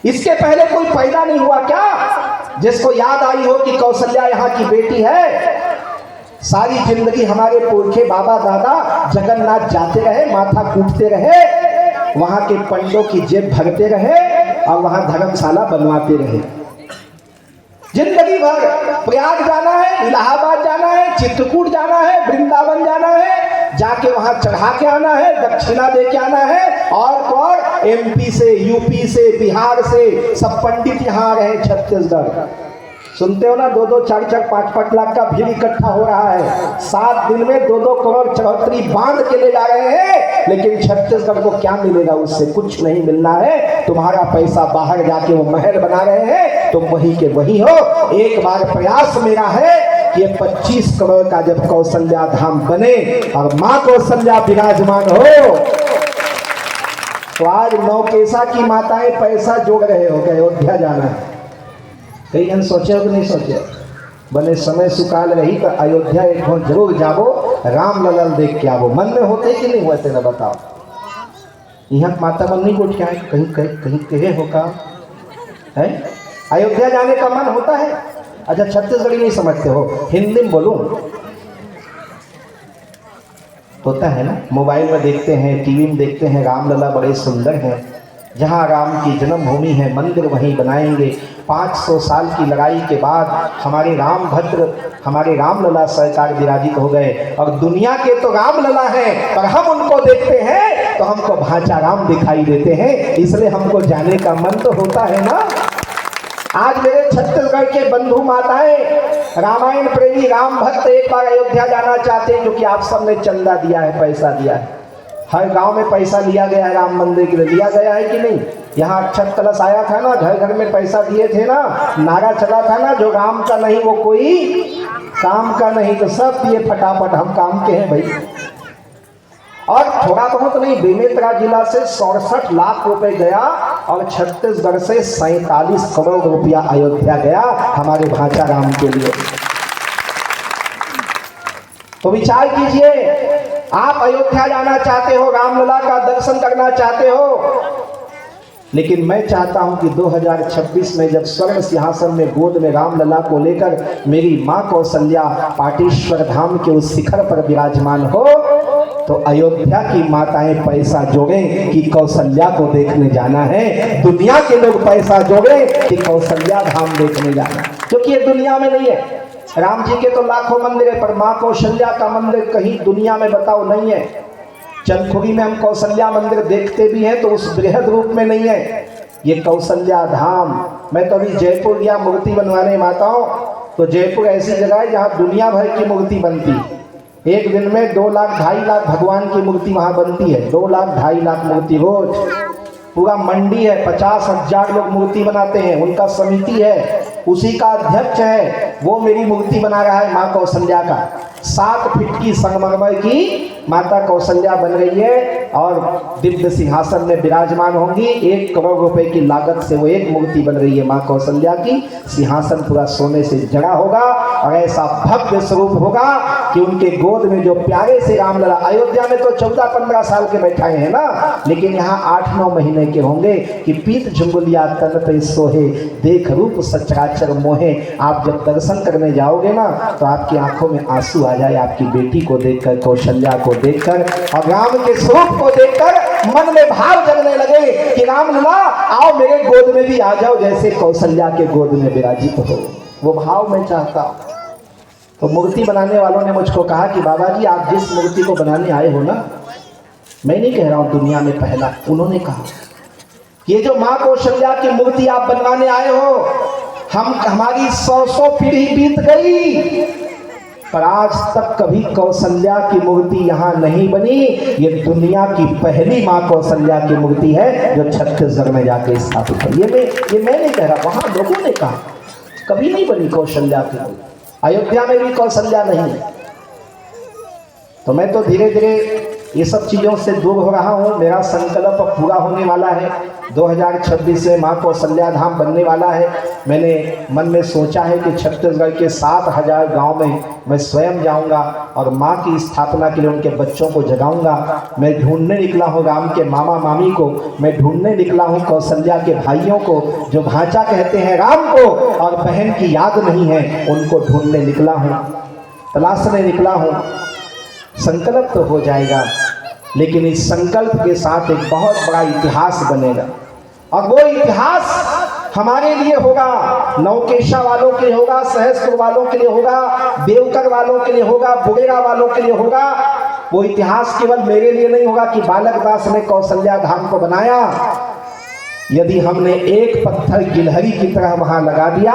इसके पहले कोई पैदा नहीं हुआ क्या जिसको याद आई हो कि कौशल्या यहाँ की बेटी है? सारी जिंदगी हमारे पुरखे बाबा दादा जगन्नाथ जाते रहे, माथा कूटते रहे, वहां के पंडों की जेब भरते रहे और वहां धर्मशाला बनवाते रहे। जिंदगी भर प्रयाग जाना है, इलाहाबाद जाना है, चित्रकूट जाना है, वृंदावन जाना है, जाके वहां चढ़ा के आना है, दक्षिणा दे के आना है, और एमपी से, यूपी से, बिहार से सब पंडित यहाँ आ रहे छत्तीसगढ़। सुनते हो ना, 2-2, 4-4, 5-5 लाख का भीड़ इकट्ठा हो रहा है। 7 दिन में 2-2 करोड़ चढ़ोतरी बांध के ले जा रहे हैं, लेकिन छत्तीसगढ़ को क्या मिलेगा? उससे कुछ नहीं मिलना है। तुम्हारा पैसा बाहर जाके वो महल बना रहे हैं, तुम वही के वही हो। एक बार प्रयास मेरा है कि ये 25 करोड़ का जब कौशल्या धाम बने और माँ कौशल्या विराजमान हो, तो आज नौकेशा की माताएं पैसा जोड़ रहे हो कि अयोध्या जाना है। कई जन सोचे हो कि नहीं सोचे? बने समय सुकाल रही तो अयोध्या एक बार जरूर जाबो, राम ललन देख के आवो। मन में होते कि नहीं होते ना बताओ? यहाँ माता मन नहीं उठ के आए, कहीं कहीं कहीं कहे होगा है? अयोध्या जाने का मन होता है? अच्छा छत्तीसगढ़ी नहीं समझते हो, हिंदी में बोलूं? होता है ना, मोबाइल में देखते हैं, टीवी में देखते हैं, रामलला बड़े सुंदर हैं। जहाँ राम की जन्मभूमि है, मंदिर वहीं बनाएंगे। 500 साल की लड़ाई के बाद हमारे रामभद्र, हमारे रामलला सरकार विराजित हो गए। और दुनिया के तो रामलला हैं, पर हम उनको देखते हैं तो हमको भांचा राम दिखाई देते हैं, इसलिए हमको जाने का मन तो होता है ना। आज मेरे छत्तीसगढ़ के बंधु माताएं, रामायण प्रेमी, राम भक्त एक बार अयोध्या जाना चाहते हैं, क्योंकि आप सबने चंदा दिया है, पैसा दिया है। हर गांव में पैसा लिया गया है राम मंदिर के लिए, लिया गया है कि नहीं? यहाँ अक्षत कलश आया था ना, घर घर में पैसा दिए थे ना, नारा चला था ना, जो राम का नहीं वो कोई काम का नहीं। तो सब दिए फटाफट, हम काम के हैं भाई। और थोड़ा बहुत नहीं, बेमेतरा जिला से 67 लाख रुपए गया और छत्तीसगढ़ से 47 करोड़ रुपया अयोध्या गया हमारे भांचा राम के लिए। तो विचार कीजिए, आप अयोध्या जाना चाहते हो, रामलला का दर्शन करना चाहते हो, लेकिन मैं चाहता हूं कि 2026 में जब स्वर्ण सिंहासन में गोद में रामलला को लेकर मेरी मां कौशल्या पाटेश्वर धाम के उस शिखर पर विराजमान हो, तो अयोध्या की माताएं पैसा जोड़ें कि कौशल्या को देखने जाना है। दुनिया के लोग पैसा जोड़ें कि कौशल्या धाम देखने जाना है, क्योंकि ये दुनिया में नहीं है। राम जी के तो लाखों मंदिर है, पर माँ कौशल्या का मंदिर कहीं दुनिया में बताओ नहीं है। चंदखुरी में हम कौशल्या मंदिर देखते भी हैं तो उस बृहद रूप में नहीं है। ये कौशल्या धाम, मैं तो अभी जयपुर गया मूर्ति बनवाने माताओं, तो जयपुर ऐसी जगह है जहाँ दुनिया भर की मूर्ति बनती। एक दिन में 2 लाख 2.5 लाख भगवान की मूर्ति वहाँ बनती है। 2 लाख 2.5 लाख मूर्ति रोज। पूरा मंडी है, 50,000 लोग मूर्ति बनाते हैं, उनका समिति है, उसी का अध्यक्ष है, वो मेरी मूर्ति बना रहा है माँ कौशल्या का। 7 फीट की संगमरमर की माता कौशल्या बन रही है और दिव्य सिंहासन में विराजमान होंगी। 1 करोड़ रुपए की लागत से वो एक मूर्ति बन रही है माँ कौशल्या की। सिंहासन पूरा सोने से जड़ा होगा और ऐसा भव्य स्वरूप होगा कि उनके गोद में जो प्यारे से रामलला, अयोध्या में तो 14-15 साल के बैठाए हैं ना, लेकिन यहाँ 8-9 महीने के होंगे कि पीत झुंगुलिया तन पे सोहे, देख रूप सचराचर मोहे। आप जब दर्शन करने जाओगे ना तो आपकी आंखों में आंसू आ जाए, आपकी बेटी को देखकर, कौशल्या को देखकर और राम के स्वरूप को देखकर मन में भाव जगने लगे कि रामलला आओ मेरे गोद में भी आ जाओ, जैसे कौशल्या के गोद में विराजित हो। वो भाव मैं चाहता हूं। तो मूर्ति बनाने वालों ने मुझको कहा कि बाबा जी आप जिस मूर्ति को बनाने आए हो ना, मैं नहीं कह रहा हूं दुनिया में पहला, उन्होंने कहा ये जो माँ कौशल्या की मूर्ति आप बनवाने आए हो, हमारी 100 पीढ़ी बीत गई पर आज तक कभी कौशल्या की मूर्ति यहाँ नहीं बनी। ये दुनिया की पहली माँ कौशल्या की मूर्ति है जो छत्तीसगढ़ में जाके स्थापित है। ये मैं नहीं कह रहा, वहां लोगों ने कहा कभी नहीं बनी कौशल्या की मूर्ति, अयोध्या में भी कौशल्या नहीं। तो मैं तो धीरे धीरे ये सब चीज़ों से दूर हो रहा हूँ। मेरा संकल्प पूरा होने वाला है, 2026 में माँ कौशल्या धाम बनने वाला है। मैंने मन में सोचा है कि छत्तीसगढ़ के 7,000 गांव में मैं स्वयं जाऊंगा और माँ की स्थापना के लिए उनके बच्चों को जगाऊंगा। मैं ढूंढने निकला हूँ राम के मामा मामी को, मैं ढूंढने निकला हूँ कौशल्या के भाइयों को जो भांचा कहते हैं राम को और बहन की याद नहीं है, उनको ढूंढने निकला हूँ, तलाशने निकला हूँ। संकल्प तो हो जाएगा, लेकिन इस संकल्प के साथ एक बहुत बड़ा इतिहास बनेगा और वो इतिहास हमारे लिए होगा, नौकेशा वालों के लिए होगा, सहस्त्र वालों के लिए होगा, देवकर वालों के लिए होगा, बुगेरा वालों के लिए होगा। वो इतिहास केवल मेरे लिए नहीं होगा कि बालक दास ने कौशल्या धाम को बनाया। यदि हमने एक पत्थर गिलहरी की तरह वहां लगा दिया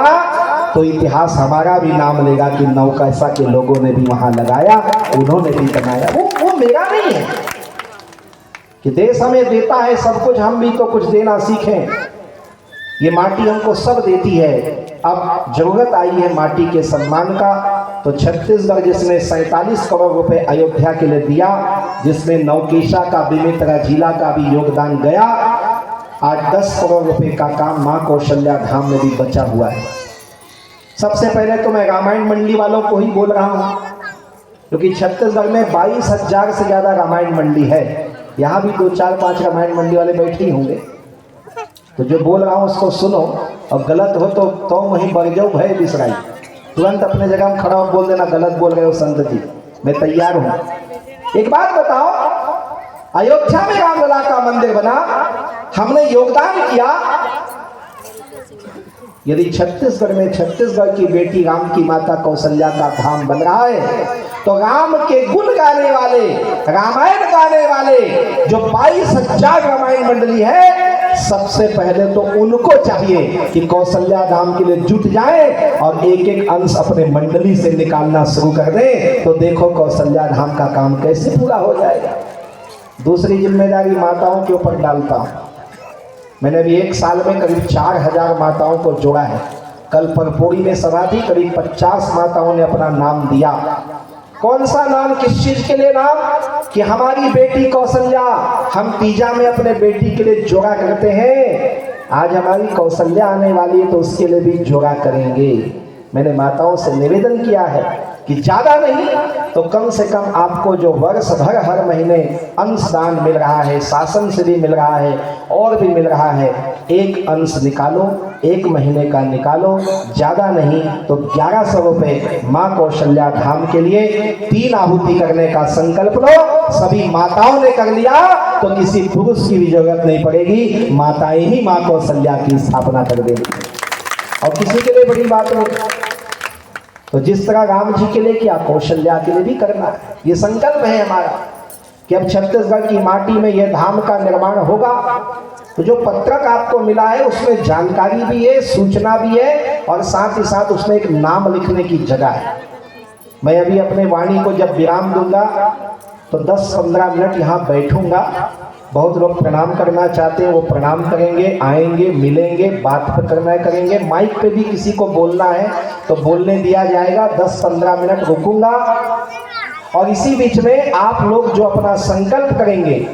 तो इतिहास हमारा भी नाम लेगा कि नौकैसा के लोगों ने भी वहां लगाया, उन्होंने भी बनाया। वो मेरा नहीं है कि देश हमें देता है सब कुछ, हम भी तो कुछ देना सीखें। ये माटी हमको सब देती है, अब जरूरत आई है माटी के सम्मान का। तो छत्तीसगढ़ जिसने 47 करोड़ रुपए अयोध्या के लिए दिया, जिसमें नौकेशा का, बेमेतरा जिला का भी योगदान गया, आज 10 करोड़ रुपए का काम मां कौशल्या धाम में भी बचा हुआ है। सबसे पहले तो मैं रामायण मंडी वालों को ही बोल रहा हूं, क्योंकि छत्तीसगढ़ में 22,000 से ज्यादा रामायण मंडी है। यहाँ भी 2, 4, 5 रामायण मंडी वाले बैठे ही होंगे। तो जो बोल रहा हूँ उसको सुनो, और गलत हो तो वहीं बढ़ जाओ, भय बिसराई, तुरंत अपने जगह में खड़ा हो बोल देना गलत बोल रहे हो संत जी, मैं तैयार हूं। एक बात बताओ, अयोध्या में रामलला का मंदिर बना, हमने योगदान किया। यदि छत्तीसगढ़ में छत्तीसगढ़ की बेटी राम की माता कौशल्या का धाम बन रहा है, तो राम के गुण गाने वाले, रामायण गाने वाले जो 22,000 रामायण मंडली है, सबसे पहले तो उनको चाहिए कि कौशल्या धाम के लिए जुट जाए और एक एक अंश अपने मंडली से निकालना शुरू कर दें। तो देखो कौशल्या धाम का काम कैसे पूरा हो जाएगा। दूसरी जिम्मेदारी माताओं के ऊपर डालता हूं। मैंने अभी 1 साल में करीब 4,000 माताओं को जोड़ा है। कल परपोड़ी में सभा थी, करीब 50 माताओं ने अपना नाम दिया। कौन सा नाम, किस चीज के लिए नाम? कि हमारी बेटी कौशल्या, हम तीजा में अपने बेटी के लिए जोड़ा करते हैं। आज हमारी कौशल्या आने वाली है तो उसके लिए भी जोड़ा करेंगे। मैंने माताओं से निवेदन किया है कि ज्यादा नहीं तो कम से कम आपको जो वर्ष भर हर महीने अंशदान मिल रहा है, शासन से भी मिल रहा है और भी मिल रहा है, एक अंश निकालो, 1 महीने का निकालो, ज्यादा नहीं तो 1100 रुपए मां कौशल्या धाम के लिए 3 आहुति करने का संकल्प लो। सभी माताओं ने कर लिया तो किसी पुरुष की भी जरूरत नहीं पड़ेगी, माताएं ही मां कौशल्या की स्थापना कर देंगी। और किसी के लिए बड़ी बात नहीं, तो जिस तरह राम जी के लिए किया, कौशल्या के लिए भी करना है। ये संकल्प है हमारा कि अब छत्तीसगढ़ की माटी में यह धाम का निर्माण होगा। तो जो पत्रक आपको मिला है उसमें जानकारी भी है, सूचना भी है, और साथ ही साथ उसमें एक नाम लिखने की जगह है। मैं अभी अपने वाणी को जब विराम दूंगा तो 10-15 मिनट यहाँ बैठूंगा। बहुत लोग प्रणाम करना चाहते हैं, वो प्रणाम करेंगे, आएंगे, मिलेंगे, बात करना करेंगे। माइक पे भी किसी को बोलना है तो बोलने दिया जाएगा। 10-15 मिनट रुकूंगा, और इसी बीच में आप लोग जो अपना संकल्प करेंगे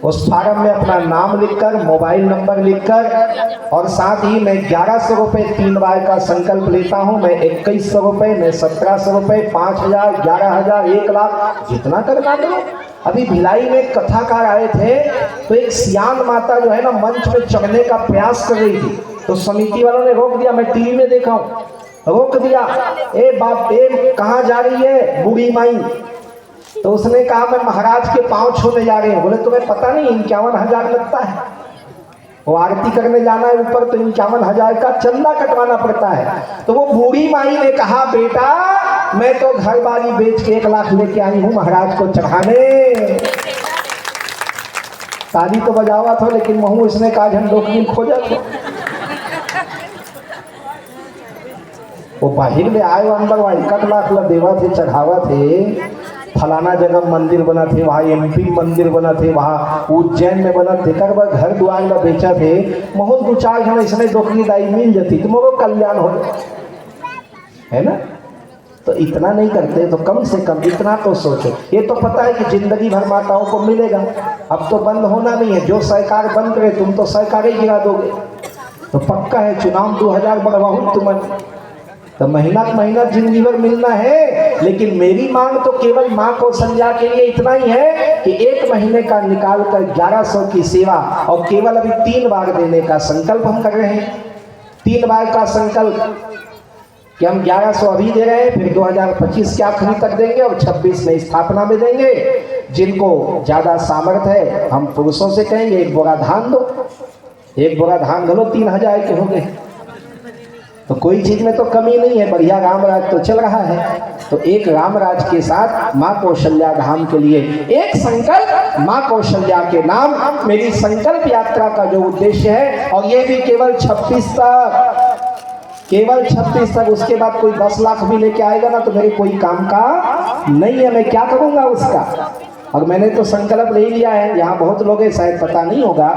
उस फार्म में अपना नाम लिखकर, मोबाइल नंबर लिखकर, और साथ ही मैं 1100 रुपये 3 बार का संकल्प लेता हूं। मैं 2100 रुपये, मैं 1700 रुपये, 5,000, 11,000, 1 लाख, जितना करना करो। अभी भिलाई में कथाकार आए थे तो एक सियान माता जो है ना मंच में चढ़ने का प्रयास कर रही थी, तो समिति वालों ने रोक दिया। मैं टीवी में देखा हूँ, रोक दिया, ए बाप ए कहाँ जा रही है बूढ़ी माई? तो उसने कहा मैं महाराज के पांव छूने जा रही हूँ। बोले तुम्हें पता नहीं 51,000 लगता है, वो आरती करने जाना है ऊपर तो 51,000 का चंदा कटवाना पड़ता है। तो वो बूढ़ी माई ने कहा बेटा मैं तो घर बारी बेच के 1 लाख लेके आई हूँ महाराज को चढ़ाने। ताली तो बजावा था लेकिन महू इसने कहा झंडोकनी खोजा था। वो बाहर ले आए अंदर, वहाँ 1 लाख देवा थे, चढ़ावा थे। फलाना जगह मंदिर बना थे, वहाँ MP मंदिर बना थे, वहाँ उज्जैन में बना थे, कर घर द्वार में बेचा थे। बहुत 2-4 जन इसने दोकनी दाई मिल जाती तो मोरो कल्याण हो, है ना। तो इतना नहीं करते तो कम से कम इतना तो सोचो। ये तो पता है कि जिंदगी भर माताओं को मिलेगा, अब तो बंद होना नहीं है। जो सरकार बंद करे तुम तो सरकार ही गिरा दोगे, तो पक्का है चुनाव 2000 बढ़वाऊ तुम्हें तो महीना जिंदगी भर मिलना है। लेकिन मेरी मांग तो केवल मां कौशल्या के लिए इतना ही है कि 1 महीने का निकाल कर 1100 की सेवा, और केवल अभी 3 बार देने का संकल्प हम कर रहे हैं। 3 बार का संकल्प कि हम 1100 अभी दे रहे हैं, फिर 2025 के आखिरी तक देंगे और 26 में स्थापना में देंगे। जिनको ज्यादा सामर्थ्य है हम पुरुषों से कहेंगे 1 बोरा धान दो, 1 बोरा धान धो, 3000 के हो गए। तो कोई चीज में तो कमी नहीं है, बढ़िया रामराज तो चल रहा है। तो एक रामराज के साथ मां कौशल्या धाम के लिए एक संकल्प, मां कौशल्या के नाम मेरी संकल्प यात्रा का जो उद्देश्य है, और ये भी केवल 26 तक। केवल 36 तक। उसके बाद कोई 10 लाख भी लेके आएगा ना तो मेरे कोई काम का नहीं है, मैं क्या करूँगा उसका। और मैंने तो संकल्प ले लिया है, यहाँ बहुत लोग हैं शायद पता नहीं होगा,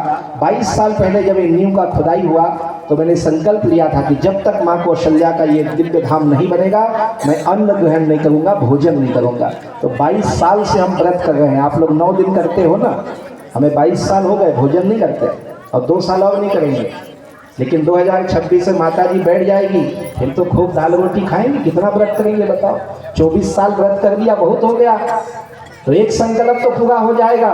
22 साल पहले जब नींव का खुदाई हुआ तो मैंने संकल्प लिया था कि जब तक माँ कौशल्या का ये दिव्य धाम नहीं बनेगा मैं अन्न ग्रहण नहीं करूँगा, भोजन नहीं करूँगा। तो 22 साल से हम व्रत कर रहे हैं। आप लोग 9 दिन करते हो ना, हमें 22 साल हो गए भोजन नहीं करते, और 2 साल और नहीं करेंगे। लेकिन 2026 में माता जी बैठ जाएगी, फिर तो खूब दाल रोटी खाएंगे। कितना व्रत करेंगे बताओ? 24 साल व्रत कर दिया, बहुत हो गया। तो एक संकल्प तो पूरा हो जाएगा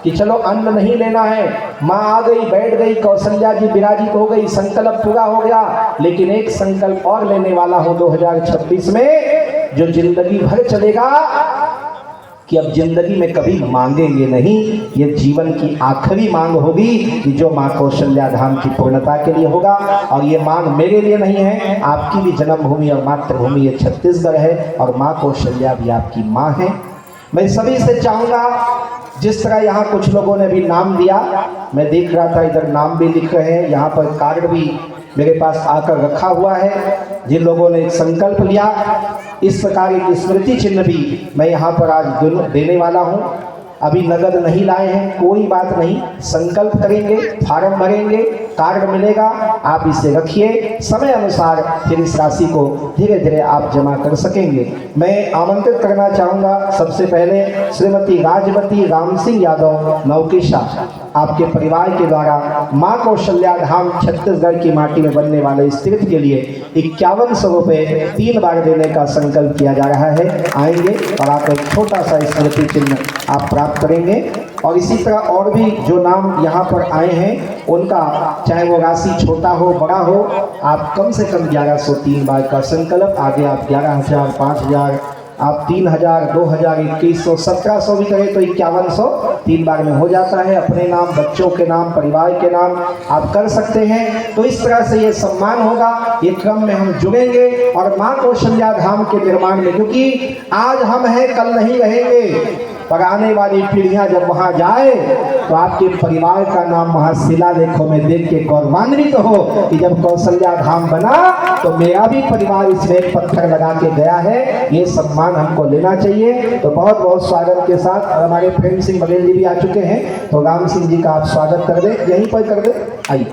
कि चलो अन्न नहीं लेना है। माँ आ गई, बैठ गई, कौशल्या जी विराजित हो गई, संकल्प पूरा हो गया। लेकिन एक संकल्प और लेने वाला हो 2026 में, जो जिंदगी भर चलेगा, कि अब जिंदगी में कभी मांगेंगे नहीं। ये जीवन की आखिरी मांग होगी कि जो माँ कौशल्या धाम की पूर्णता के लिए होगा। और ये मांग मेरे लिए नहीं है, आपकी भी जन्मभूमि और मातृभूमि ये छत्तीसगढ़ है, और माँ कौशल्या भी आपकी माँ है। मैं सभी से चाहूँगा, जिस तरह यहाँ कुछ लोगों ने भी नाम दिया, मैं देख रहा था इधर नाम भी लिख रहे हैं, यहाँ पर कार्ड भी मेरे पास आकर रखा हुआ है। जिन लोगों ने एक संकल्प लिया, इस प्रकार एक स्मृति चिन्ह भी मैं यहाँ पर आज देने वाला हूँ। अभी नगद नहीं लाए हैं, कोई बात नहीं, संकल्प करेंगे, फार्म भरेंगे, कार्ड मिलेगा, आप इसे रखिए। समय अनुसार फिर इस राशि को धीरे धीरे आप जमा कर सकेंगे। मैं आमंत्रित करना चाहूँगा सबसे पहले श्रीमती राजवती राम सिंह यादव नौकेशा, आपके परिवार के द्वारा माँ कौशल्या धाम छत्तीसगढ़ की माटी में बनने वाले इस तीर्थ के लिए 5100 रुपये 3 बार देने का संकल्प किया जा रहा है। आएंगे और आपको एक छोटा सा स्मृति चिन्ह आप प्राप्त करेंगे। और इसी तरह और भी जो नाम यहाँ पर आए हैं, उनका चाहे वो राशि छोटा हो बड़ा हो, आप कम से कम 1103 बार का संकल्प, आगे आप 11,000, 5,000, आप 3,000, 2,000, 2,100, 1,700 भी करें तो 5,100 3 बार में हो जाता है। अपने नाम, बच्चों के नाम, परिवार के नाम आप कर सकते हैं। तो इस तरह से ये सम्मान होगा, ये क्रम में हम जुड़ेंगे और माँ कौशल्या धाम के निर्माण में, क्योंकि आज हम हैं कल नहीं रहेंगे, पर आने वाली पीढ़ियां जब वहां जाए तो आपके परिवार का नाम वहां शिलालेखों में देख के गौरवान्वित हो कि जब कौशल्या धाम बना तो मेरा भी परिवार इसमें एक पत्थर लगा के गया है। ये सम्मान हमको लेना चाहिए। तो बहुत बहुत स्वागत के साथ हमारे प्रेम सिंह बघेल जी भी आ चुके हैं, तो राम सिंह जी का आप स्वागत कर दें, यहीं पर कर दें। आइए,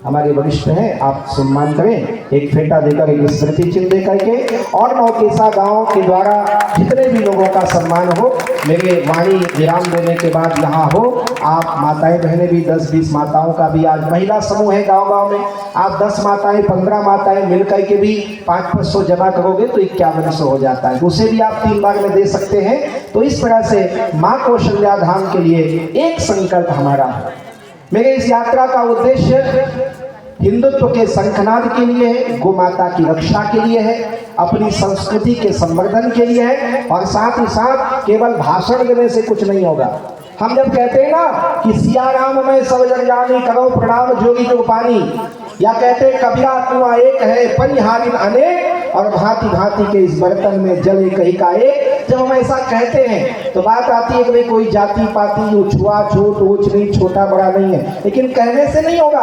हमारे वरिष्ठ हैं, आप सम्मान करें, एक फेटा देकर, एक स्मृति चिन्ह देकर के। और नौकेशा गांव के द्वारा जितने भी लोगों का सम्मान हो, मेरे वाणी विराम देने के बाद यहाँ हो, आप माताएं बहनें भी 10-20 माताओं का भी आज महिला समूह है गांव में, आप 10 माताएं 15 माताएं मिलकर के भी 500 जमा करोगे तो 5100 हो जाता है, उसे भी आप 3 बार में दे सकते हैं। तो इस तरह से माँ कौशल्या धाम के लिए एक संकल्प हमारा है। मेरे इस यात्रा का उद्देश्य हिंदुत्व के शंखनाद के लिए है, गोमाता की रक्षा के लिए है, अपनी संस्कृति के संवर्धन के लिए है, और साथ ही साथ केवल भाषण देने से कुछ नहीं होगा। हम जब कहते हैं ना कि सिया राम में सब जग जानी, करो प्रणाम जोगी को पानी, या कहते कबीरा कुआं एक है परिहारिन अनेक, और भांति भांति के इस बर्तन में जल एक ही का एक। जब हम ऐसा कहते हैं तो बात आती है कि भाई कोई जाति पाति, छुआछूत, ऊंच नीच, छोटा बड़ा नहीं है, लेकिन कहने से नहीं होगा।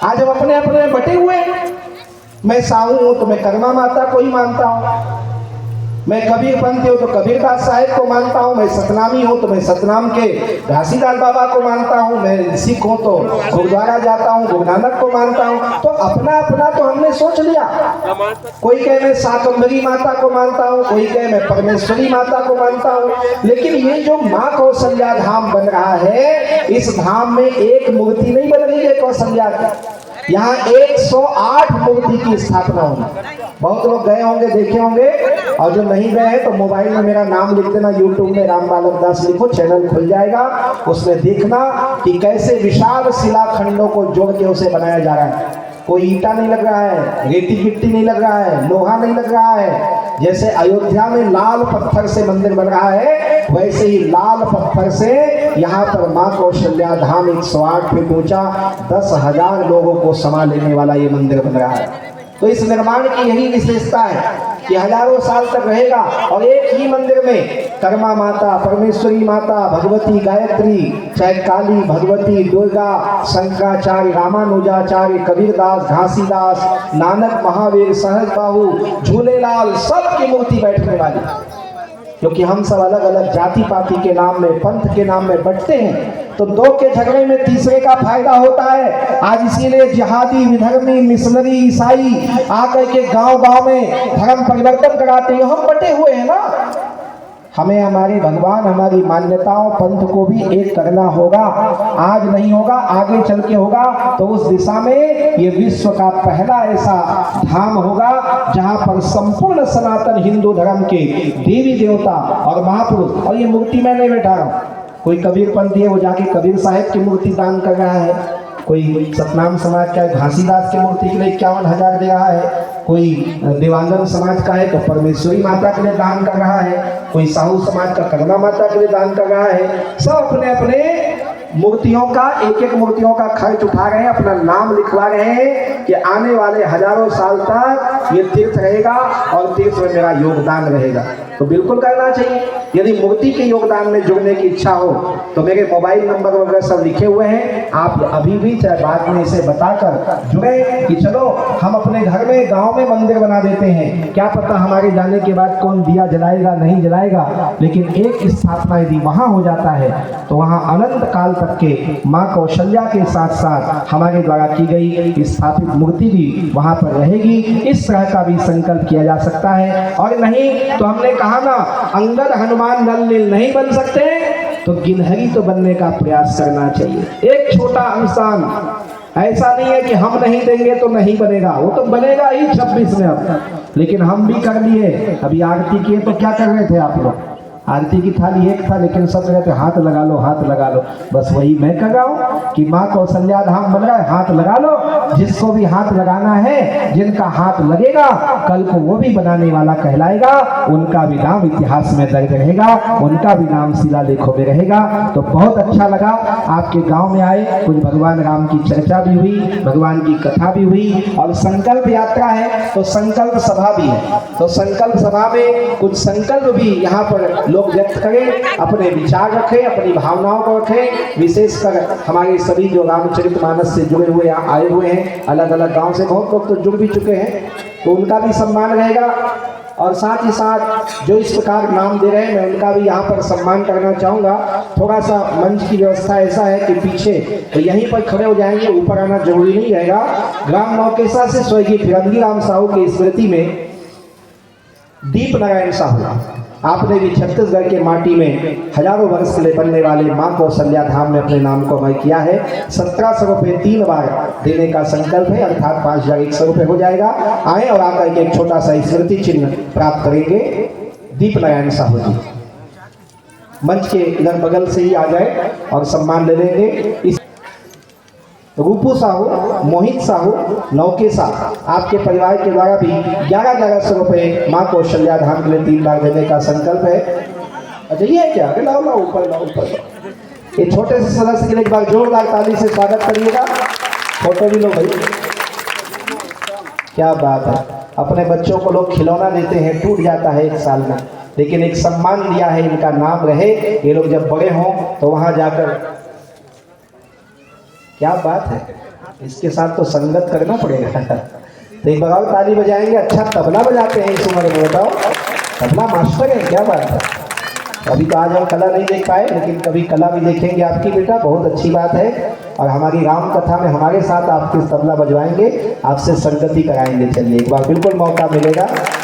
आज हम अपने अपने में बटे हुए, मैं साहू हूं तो मैं कर्मा माता को ही मानता हूं, मैं कबीर पंथी हूँ तो कबीरदास साहिब को मानता हूँ, मैं सतनामी हूँ तो मैं सतनाम के घासीदास बाबा को मानता हूँ, मैं सिख हूँ तो गुरुद्वारा जाता हूँ, गुरु नानक को मानता हूँ। तो अपना अपना तो हमने सोच लिया। कोई कहे मैं शाकंभरी माता को मानता हूँ, कोई कहे मैं परमेश्वरी माता को मानता हूँ। लेकिन ये जो माँ कौशल्या धाम बन रहा है, इस धाम में एक मूर्ति नहीं बन रही है कौशल्या की, यहाँ 108 मूर्ति की स्थापना होगी। बहुत लोग गए होंगे, देखे होंगे, और जो नहीं गए हैं तो मोबाइल में मेरा नाम लिख देना, यूट्यूब में राम बालक दास लिखो, चैनल खुल जाएगा, उसमें देखना कि कैसे विशाल शिलाखंडों को जोड़ के उसे बनाया जा रहा है। कोई ईंटा नहीं लग रहा है, रेती गिट्टी नहीं लग रहा है, लोहा नहीं लग रहा है। जैसे अयोध्या में लाल पत्थर से मंदिर बन रहा है, वैसे ही लाल पत्थर से यहाँ पर माँ कौशल्या धाम 108 फीट ऊंचा 10,000 लोगों को समा लेने वाला ये मंदिर बन रहा है। तो इस निर्माण की यही विशेषता है कि हजारों साल तक रहेगा, और एक ही मंदिर में कर्मा माता, परमेश्वरी माता, भगवती गायत्री, चाहे काली, भगवती, दुर्गा, शंकराचार्य, रामानुजाचार्य, कबीरदास, घासीदास, नानक, महावीर, सहजबाहु, झूलेलाल, सबकी मूर्ति बैठने वाली। क्योंकि हम सब अलग अलग जाति पाति के नाम में, पंथ के नाम में बंटते हैं, तो दो के झगड़े में तीसरे का फायदा होता है। आज इसीलिए जिहादी, विधर्मी, मिशनरी, ईसाई आकर के गांव गांव में धर्म परिवर्तन कराते हैं। हम बटे हुए हैं ना। हमें हमारे भगवान, हमारी मान्यताओं, पंथ को भी एक करना होगा। आज नहीं होगा, आगे चल के होगा। तो उस दिशा में ये विश्व का पहला ऐसा धाम होगा जहां पर संपूर्ण सनातन हिंदू धर्म के देवी देवता और महापुरुष, और ये मूर्ति मैं नहीं बैठा रहा हूँ, कोई कबीरपंथी है वो जाके कबीर साहब की मूर्ति दान कर रहा है, कोई सतनाम समाज का घासीदास की मूर्ति के लिए 51,000 दे रहा है, कोई देवांगन समाज का है तो परमेश्वरी माता के लिए दान कर रहा है, कोई साहू समाज का कर्मा माता के लिए दान कर रहा है। सब अपने अपने मूर्तियों का, एक एक मूर्तियों का खर्च उठा रहे हैं, अपना नाम लिखवा रहे हैं कि आने वाले हजारों साल तक ये तीर्थ रहेगा और तीर्थ में मेरा योगदान रहेगा। तो बिल्कुल करना चाहिए। यदि मूर्ति के योगदान में जुड़ने की इच्छा हो तो मेरे मोबाइल नंबर वगैरह सब लिखे हुए हैं, आप अभी भी चाहे बाद में इसे बताकर जुड़े कि चलो हम अपने घर में, गांव में मंदिर बना देते हैं। क्या पता हमारे जाने के बाद कौन दिया जलाएगा नहीं जलाएगा, लेकिन एक स्थापना यदि वहां हो जाता है तो वहां अनंत काल तक के माँ कौशल्या के साथ साथ हमारे द्वारा की गई स्थापित मूर्ति भी वहां पर रहेगी। इस तरह का भी संकल्प किया जा सकता है। और नहीं तो हमने कहा ना, अंगद हनुमान नल नील नहीं बन सकते तो गिलहरी तो बनने का प्रयास करना चाहिए। एक छोटा इंसान, ऐसा नहीं है कि हम नहीं देंगे तो नहीं बनेगा, वो तो बनेगा ही 26 में अब। लेकिन हम भी कर लिए। अभी आरती किए तो क्या कर रहे थे आप लोग? आरती की थाली एक था, लेकिन सब कहते हाथ लगा लो, हाथ लगा लो। बस वही मैं कर रहा हूँ कि माँ कौशल्या धाम बन रहा है, हाथ लगा लो। जिसको भी हाथ लगाना है, जिनका हाथ लगेगा कल को वो भी बनाने वाला कहलाएगा, उनका भी नाम इतिहास में दर्ज रहेगा, उनका भी नाम शिलालेखों में रहेगा। तो बहुत अच्छा लगा आपके गाँव में आए, कुछ भगवान राम की चर्चा भी हुई, भगवान की कथा भी हुई, और संकल्प यात्रा है तो संकल्प सभा भी है। तो संकल्प सभा में कुछ संकल्प भी यहाँ पर लोग व्यक्त करें, अपने विचार रखें, अपनी भावनाओं को रखें। विशेषकर हमारे सभी जो रामचरितमानस से जुड़े हुए आए हुए हैं, अलग अलग गांव से बहुत लोग तो जुड़ भी चुके हैं, तो उनका भी सम्मान रहेगा। और साथ ही साथ जो इस प्रकार नाम दे रहे हैं, मैं उनका भी यहाँ पर सम्मान करना चाहूँगा। थोड़ा सा मंच की व्यवस्था ऐसा है कि पीछे तो यहीं पर खड़े हो जाएंगे, ऊपर आना जरूरी नहीं रहेगा। ग्राम नौकेसा से स्वर्गीय फिरंगी राम साहू की स्मृति में दीप नारायण साहू, आपने भी छत्तीसगढ़ के माटी में हजारों वर्ष के लिए बनने वाले माँ कौशल्या धाम में अपने नाम को अमर किया है। 1700 रुपये 3 बार देने का संकल्प है, अर्थात 5100 रुपये हो जाएगा। आए और आकर के एक छोटा सा स्मृति चिन्ह प्राप्त करेंगे। दीप नारायण साहू जी मंच के इधर बगल से ही आ जाए और सम्मान ले लेंगे। इस रूपू साहू, मोहित साहू, नौकेसा, आपके परिवार के द्वारा भी 1100 रुपये माँ कौशल्या धाम के लिए 3 बार देने का संकल्प है। अच्छा ये है क्या? लाओ लाओ ऊपर लाओ, ऊपर। ये छोटे से सदस्य के लिए एक बार जोरदार ताली से स्वागत करिएगा। फोटो भी लो भाई, क्या बात है। अपने बच्चों को लोग खिलौना देते हैं, टूट जाता है 1 साल में, लेकिन एक सम्मान दिया है, इनका नाम रहे, ये लोग जब बड़े हों तो वहाँ जाकर, क्या बात है। इसके साथ तो संगत करना पड़ेगा। तो एक बार ताली बजाएंगे। अच्छा तबला बजाते हैं इस उम्र में, बताओ, तबला मास्टर है, क्या बात है। अभी तो आज हम कला नहीं देख पाए, लेकिन कभी कला भी देखेंगे आपकी बेटा, बहुत अच्छी बात है। और हमारी राम कथा में हमारे साथ आपके तबला बजवाएंगे, आपसे संगति कराएंगे। चलिए एक बार बिल्कुल मौका मिलेगा,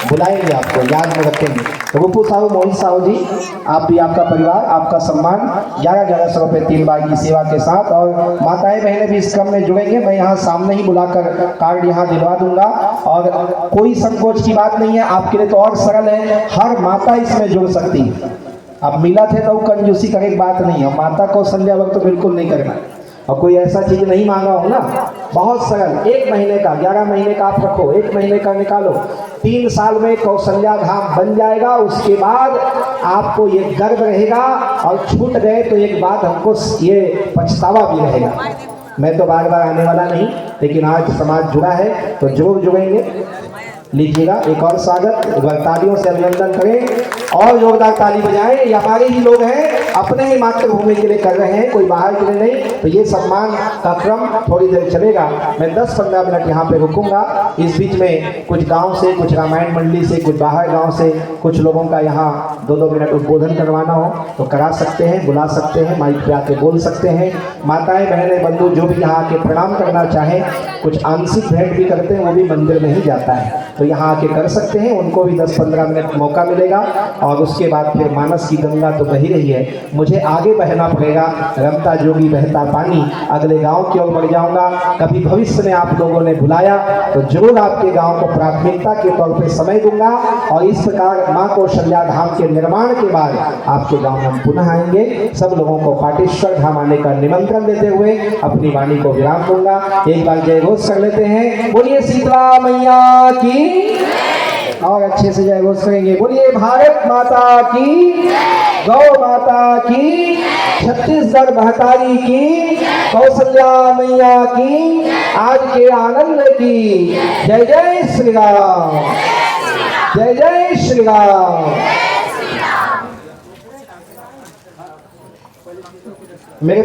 बुलाएंगे आपको, याद में रखेंगे। रूपू साहू, मोहित साहू जी, आप भी, आपका परिवार, आपका सम्मान 1100 रुपये 3 बार की सेवा के साथ। और माताएं बहनें भी इस क्रम में जुड़ेंगे। मैं यहाँ सामने ही बुलाकर कार्ड यहाँ दिलवा दूंगा, और कोई संकोच की बात नहीं है। आपके लिए तो और सरल है, हर माता इसमें जुड़ सकती है। अब मिला थे तो कंजूसी का एक बात नहीं है, माता कौशल्या वक्त तो बिल्कुल नहीं करना। और कोई ऐसा चीज़ नहीं मांगा हो ना, बहुत सरल। 1 महीने का, 11 महीने का आप रखो, 1 महीने का निकालो, 3 साल में कौशल्या धाम बन जाएगा। उसके बाद आपको ये गर्व रहेगा, और छूट गए तो एक बात हमको ये पछतावा भी रहेगा। मैं तो बार बार आने वाला नहीं, लेकिन आज समाज जुड़ा है तो जरूर जुड़ेंगे। लीजिएगा। एक और स्वागत, एक बार तालियों से अभिनंदन करें और जोरदार ताली बजाएं। ये हमारे ही लोग हैं, अपने ही मातृभूमि के लिए कर रहे हैं, कोई बाहर के लिए नहीं। तो ये सम्मान का क्रम थोड़ी देर चलेगा। मैं 10-15 मिनट यहाँ पे रुकूंगा। इस बीच में कुछ गांव से, कुछ रामायण मंडली से, कुछ बाहर गांव से कुछ लोगों का यहाँ 2-2 मिनट उद्बोधन करवाना हो तो करा सकते हैं, बुला सकते हैं, माइक पे आके बोल सकते हैं। माताएं, बहनें, बंधु जो भी यहाँ आके प्रणाम करना चाहें, कुछ आंशिक भेंट भी करते हैं, वो भी मंदिर में ही जाता है, तो यहाँ आके कर सकते हैं। उनको भी 10-15 मिनट मौका मिलेगा और उसके बाद फिर मानस की गंगा तो बही रही है, मुझे आगे बहना पड़ेगा। रमता जोगी बहता पानी, अगले गांव की ओर बढ़ जाऊंगा। कभी भविष्य में आप लोगों ने बुलाया तो जरूर आपके गांव को प्राथमिकता के तौर पे समय दूंगा और इस प्रकार माँ कौशल्या धाम के निर्माण के बाद आपके गांव में हम पुनः आएंगे। सब लोगों को पाटेश्वर धाम आने का निमंत्रण देते हुए अपनी वाणी को विराम दूंगा। एक बार जय घोष कर लेते हैं, बोलिए शीतला मैया की, और अच्छे से जय घोष करेंगे, बोलिए भारत माता की, गौ माता की, छत्तीसगढ़ महतारी की, कौशल्या मैया की, आज के आनंद की। जय जय श्री राम, जय जय श्री राम। मेरे